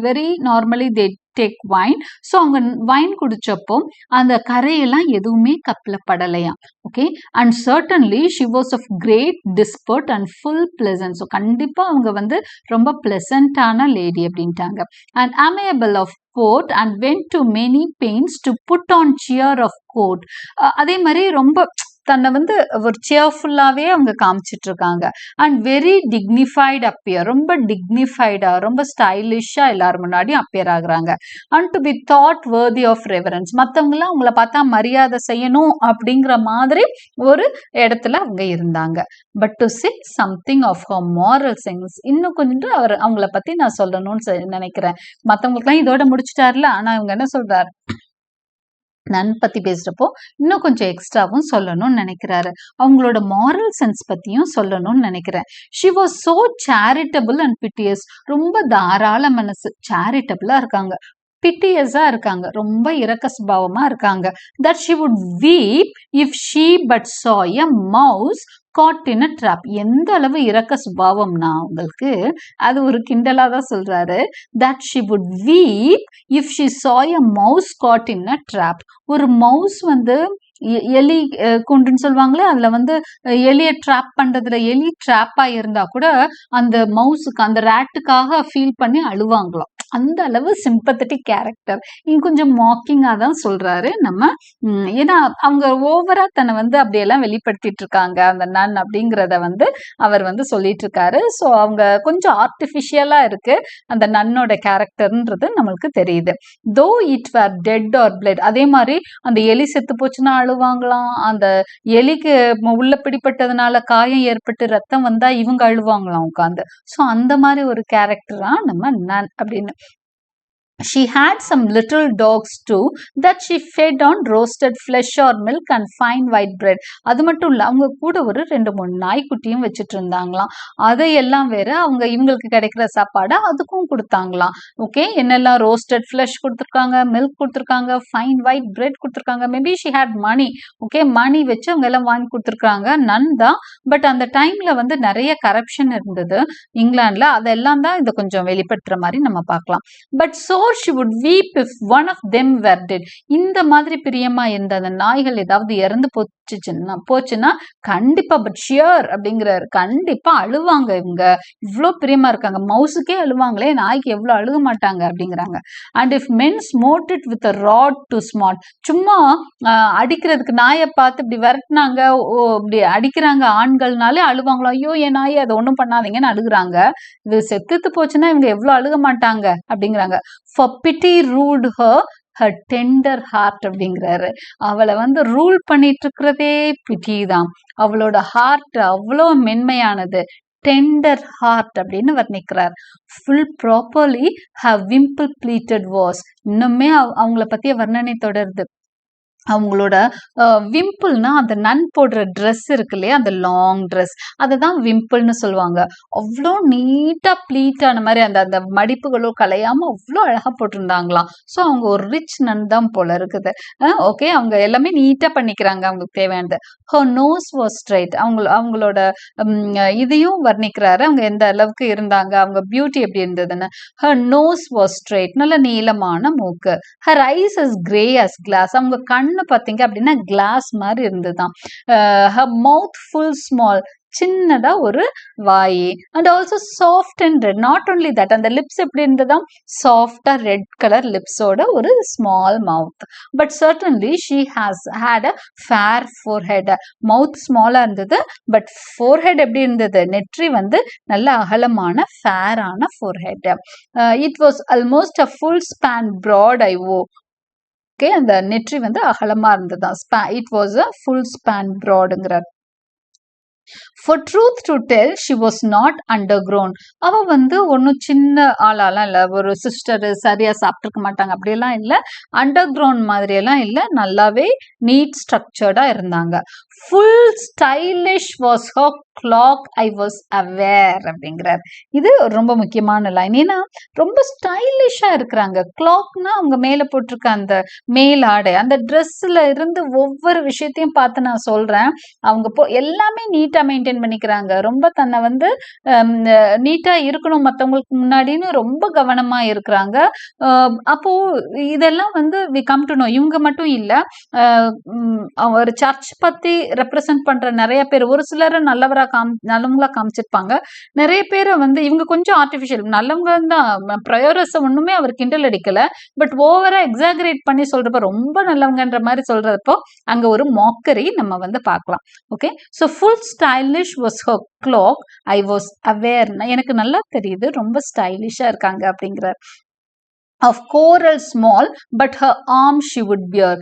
[SPEAKER 1] very normally they take wine. So அவங்க வைன் குடிச்சப்போ அந்த கரையெல்லாம் எதுவுமே கப்ல படலையாம். Okay, and certainly she was of great disport and full pleasant. So கண்டிப்பா அவங்க வந்து ரொம்ப பிளசண்டான லேடி அப்படின்ட்டாங்க. And amiable of port and went to many pains to put on cheer of court. அதே மாதிரி ரொம்ப தன்னை வந்து ஒரு சேர்ஃபுல்லாவே அவங்க காமிச்சிட்டு இருக்காங்க. அண்ட் வெரி டிக்னிஃபைட் அப்பியர், ரொம்ப டிக்னிஃபைடா ரொம்ப ஸ்டைலிஷா எல்லாரும் முன்னாடியும் அப்பியர் ஆகுறாங்க. And to be thought worthy of reverence, மற்றவங்களாம் அவங்கள பார்த்தா மரியாதை செய்யணும் அப்படிங்கிற மாதிரி ஒரு இடத்துல அவங்க இருந்தாங்க. But to say something of her moral sense, இன்னும் கொஞ்சம் அவங்கள பத்தி நான் சொல்லணும்னு நினைக்கிறேன். மற்றவங்களுக்குலாம் இதோட முடிச்சுட்டாருல, ஆனா இவங்க என்ன சொல்றாரு, நன் பத்தி பேசுறப்போ இன்னும் கொஞ்சம் எக்ஸ்ட்ராவும் சொல்லணும்னு நினைக்கிறாரு. அவங்களோட மாரல் சென்ஸ் பத்தியும் சொல்லணும்னு நினைக்கிறேன். She was so charitable and piteous. ரொம்ப தாராள மனசு, சேரிட்டபிளா இருக்காங்க, பிட்டியஸா இருக்காங்க, ரொம்ப இரக்க சுபாவமா இருக்காங்க. That she would வீப் if she but saw a mouse caught in a trap. எந்த அளவு இரக்க சுபாவம்னா உங்களுக்கு அது ஒரு கிண்டலா தான் சொல்றாரு. That she would வீப் if she saw a mouse caught in a trap. ஒரு மவுஸ் வந்து எலி கூண்டுன்னு சொல்லுவாங்களே, அதுல வந்து எலிய ட்ராப் பண்றதுல எலி ட்ராப்பா இருந்தா கூட அந்த மவுஸுக்கு அந்த ரேட்டுக்காக ஃபீல் பண்ணி அழுவாங்களாம். அந்த அளவு சிம்பத்தட்டிக் கேரக்டர். இங்க கொஞ்சம் மாக்கிங்கா தான் சொல்றாரு நம்ம. ஏன்னா அவங்க ஓவரா தன்னை வந்து அப்படியெல்லாம் வெளிப்படுத்திட்டு இருக்காங்க அந்த நன் அப்படிங்கிறத வந்து அவர் வந்து சொல்லிட்டு இருக்காரு. ஸோ அவங்க கொஞ்சம் ஆர்டிஃபிஷியலா இருக்கு அந்த நன்னோட கேரக்டர்ன்றது நம்மளுக்கு தெரியுது. Though it were dead or bled, அதே மாதிரி அந்த எலி செத்து போச்சுன்னா அழுவாங்களாம், அந்த எலிக்கு உள்ள பிடிப்பட்டதுனால காயம் ஏற்பட்டு ரத்தம் வந்தா இவங்க அழுவாங்களாம் உட்காந்து. ஸோ அந்த மாதிரி ஒரு கேரக்டரா நம்ம நன் அப்படின்னு. She had some little dogs too that she fed on roasted flesh or milk and fine white bread. அது மட்டும் இல்ல, அவங்க கூட ஒரு 2-3 நாய்க்குட்டியும் வச்சுட்டு இருந்தாங்களாம். அதையெல்லாம் வேற அவங்க இவங்களுக்கு கிடைக்கிற சாப்பாடை அதுக்கும் கொடுத்தாங்களாம். ஓகே, என்னெல்லாம் ரோஸ்டட் ஃப்ளஷ் கொடுத்துருக்காங்க, மில்க் கொடுத்துருக்காங்க, ஃபைன் ஒயிட் பிரெட் கொடுத்துருக்காங்க. Maybe she had money. Okay, money வச்சு அவங்க எல்லாம் வாங்கி கொடுத்துருக்காங்க. நன் தான். பட் அந்த டைம்ல வந்து நிறைய கரப்ஷன் இருந்தது இங்கிலாந்துல. அதெல்லாம் தான் இதை கொஞ்சம் வெளிப்படுத்துற மாதிரி நம்ம பார்க்கலாம். But so she would weep if one of them were dead. இந்த மாதிரி பிரியமா இருந்த அந்த நாய்கள் ஏதாவது இறந்து போச்சுன்னா கண்டிப்பா, பட் ஷியர் அப்படிங்கிறாரு, கண்டிப்பா அழுவாங்க. இவங்க இவ்வளோ பிரியமா இருக்காங்க, மவுஸுக்கே அழுவாங்களே, நாய்க்கு எவ்வளவு அழுக மாட்டாங்க அப்படிங்கிறாங்க. And if men smote it with a rod to smart, சும்மா அடிக்கிறதுக்கு நாயை பார்த்து இப்படி விரட்டினாங்க, இப்படி அடிக்கிறாங்க ஆண்கள்னாலே அழுவாங்களோ, ஐயோ என் நாயை அதை ஒன்றும் பண்ணாதீங்கன்னு அழுகுறாங்க. இது செத்துட்டு போச்சுன்னா இவங்க எவ்வளவு அழுக மாட்டாங்க அப்படிங்கிறாங்க. For pity ruled her tender heart அப்படிங்கிறாரு. அவளை வந்து ரூல் பண்ணிட்டு இருக்கிறதே பிட்டி தான். அவளோட ஹார்ட் அவ்வளோ மென்மையானது. டெண்டர் ஹார்ட் அப்படின்னு வர்ணிக்கிறார். Full properly have wimple pleated was. இன்னுமே அவங்கள பத்திய வர்ணனை தொடருது. அவங்களோட விம்பிள்னா அந்த நன் போடுற ட்ரெஸ் இருக்கு இல்லையா, அந்த லாங் ட்ரெஸ், அதை தான் விம்பிள்னு சொல்லுவாங்க. அவ்வளோ நீட்டா ப்ளீட் ஆன மாதிரி அந்த அந்த மடிப்புகளோ கலையாம அவ்வளோ அழகா போட்டிருந்தாங்களாம். ஸோ அவங்க ஒரு ரிச் நன் தான் போல இருக்குது. ஓகே, அவங்க எல்லாமே நீட்டா பண்ணிக்கிறாங்க அவங்களுக்கு தேவையானது. Her nose was straight. அவங்களோட இதையும் வர்ணிக்கிறாரு, அவங்க எந்த அளவுக்கு இருந்தாங்க, அவங்க பியூட்டி எப்படி இருந்ததுன்னு. ஹர் நோஸ் வாஸ் ஸ்ட்ரைட், நல்ல நீளமான மூக்கு. Her eyes is grey as glass. அவங்க கண்ணு பாத்தீங்க அப்படின்னா கிளாஸ் மாதிரி இருந்துதான். her mouth full small, சின்னதா ஒரு வாய். And also soft and red. Not only that, அந்த லிப்ஸ் எப்படி இருந்ததுதான், சாஃப்டா ரெட் கலர் லிப்ஸோட ஒரு small mouth. But certainly she has had a fair forehead. Mouth ஸ்மாலா இருந்தது, பட் ஃபோர்ஹெட் எப்படி இருந்தது, நெற்றி வந்து நல்ல அகலமான ஃபேரான forehead. It was almost a full span broad I oh. Okay, அந்த நெற்றி வந்து அகலமா இருந்ததுதான். It was a full span ப்ராடுங்கிறார். For truth to tell, she was not undergrown. அவ வந்து ஒன்னும் சின்ன ஆளாலாம் இல்ல, ஒரு சிஸ்டர் சரியா சாப்பிட்டுருக்க மாட்டாங்க அப்படியெல்லாம் இல்ல, அண்டர் கிரவுண்ட் மாதிரி எல்லாம் இல்ல, நல்லாவே நீட் ஸ்ட்ரக்சர்டா இருந்தாங்க. Full stylish was her cloak I was aware அப்படிங்கிறார். இது ரொம்ப முக்கியமான லைன். ஏன்னா ரொம்ப ஸ்டைலிஷா இருக்கிறாங்க. கிளாக்னா அவங்க மேல போட்டிருக்க அந்த மேல் ஆடை, அந்த ட்ரெஸ்ல இருந்து ஒவ்வொரு விஷயத்தையும் பார்த்து நான் சொல்றேன். அவங்க எல்லாமே நீட்டா மெயின்டைன் பண்ணிக்கிறாங்க. ரொம்ப தன்னை வந்து நீட்டா இருக்கணும் மற்றவங்களுக்கு முன்னாடின்னு ரொம்ப கவனமா இருக்கிறாங்க. அப்போ இதெல்லாம் வந்து வி கம் டு நோ. இவங்க மட்டும் இல்ல, ஒரு சர்ச் பத்தி ரெப்ரசன்ட் பண்ற நிறைய பேர், ஒரு சிலர் நல்லவங்களா காமிச்சிருப்பாங்க, நிறைய பேரை வந்து இவங்க கொஞ்சம் ஆர்டிபிஷியல் நல்லவங்க தான். ப்ரையோரஸ் ஒண்ணுமே அவர் கிண்டல் அடிக்கல, பட் ஓவரா எக்ஸாகரேட் பண்ணி சொல்றப்ப ரொம்ப நல்லவங்கன்ற மாதிரி சொல்றப்போ அங்க ஒரு மாக்கரி நம்ம வந்து பார்க்கலாம். Okay, so full stylish was her cloak I was aware. எனக்கு நல்லா தெரியுது ரொம்ப ஸ்டைலிஷா இருக்காங்க அப்படிங்கிறார். Of coral small but her arm she would bear.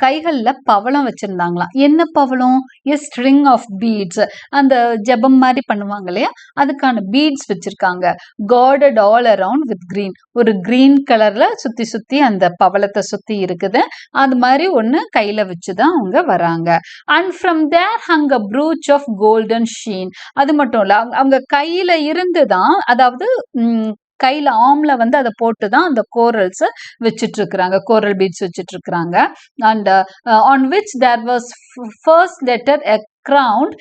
[SPEAKER 1] கைகள்ல பவளம் வச்சிருந்தாங்களாம். என்ன பவளம்? A string of beads. அந்த ஜபம் மாதிரி பண்ணுவாங்க இல்லையா, அதுக்கான பீட்ஸ் வச்சிருக்காங்க. Guarded all around with green. ஒரு கிரீன் கலர்ல சுத்தி சுத்தி அந்த பவளத்தை சுத்தி இருக்குது. அது மாதிரி ஒண்ணு கையில வச்சுதான் அவங்க வராங்க. And from there hung a brooch of golden sheen. அது மட்டும் இல்ல, அவங்க கையில இருந்துதான், அதாவது கையில் ஆம்ல வந்து அதை போட்டு தான் அந்த கோரல்ஸை வச்சுட்டு இருக்கிறாங்க, கோரல் பீட்ஸ் வச்சுட்டு இருக்கிறாங்க. And on which there was first letter a crowned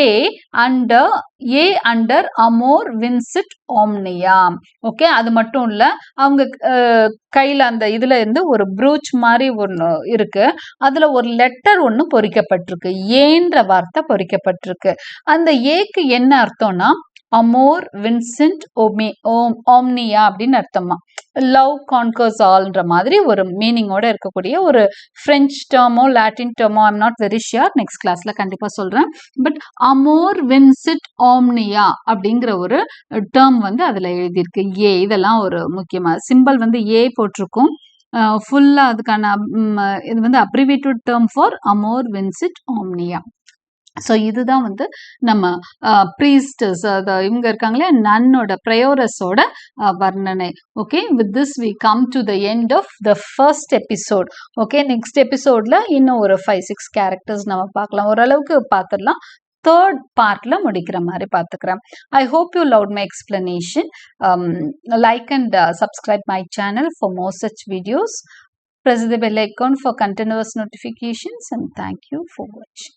[SPEAKER 1] A under Amor Vincit Omnia. ஓகே, அது மட்டும் இல்ல, அவங்க கையில அந்த இதுல இருந்து ஒரு ப்ரூச் மாதிரி ஒன்று இருக்கு, அதுல ஒரு லெட்டர் ஒன்று பொறிக்கப்பட்டிருக்கு, ஏன்ற வார்த்தை பொறிக்கப்பட்டிருக்கு. அந்த ஏக்கு என்ன அர்த்தம்னா அமோர் வின்சென்ட் ஓம்னியா அப்படின்னு அர்த்தமா, லவ் கான்கர்ஸ் ஆல்ன்ற மாதிரி ஒரு மீனிங்கோட இருக்கக்கூடிய ஒரு பிரெஞ்சு டேர்மோ லாட்டின் டேர்மோ, I'm not very sure, next கிளாஸ்ல கண்டிப்பா சொல்றேன். பட் அமோர் வின்சிட் ஓம்னியா அப்படிங்கிற ஒரு டேர்ம் வந்து அதுல எழுதியிருக்கு. ஏ, இதெல்லாம் ஒரு முக்கியமான சிம்பிள் வந்து ஏ போட்டிருக்கும். ஃபுல்லா அதுக்கான இது வந்து abbreviated term for amor vincit omnia. So இதுதான் வந்து நம்ம ப்ரீஸ்டஸ், இவங்க இருக்காங்களே நன்னோட ப்ரையோரஸோட வர்ணனை. Okay, with this we come to the end of the first episode. Okay, next எபிசோட்ல இன்னும் ஒரு 5-6 கேரக்டர்ஸ் நம்ம பார்க்கலாம், ஓரளவுக்கு பார்த்துடலாம். தேர்ட் பார்ட்ல முடிக்கிற மாதிரி பார்த்துக்கிறேன். I hope you loved my explanation. Like and subscribe my channel for more such videos. Press the bell icon for continuous notifications, and thank you for watching.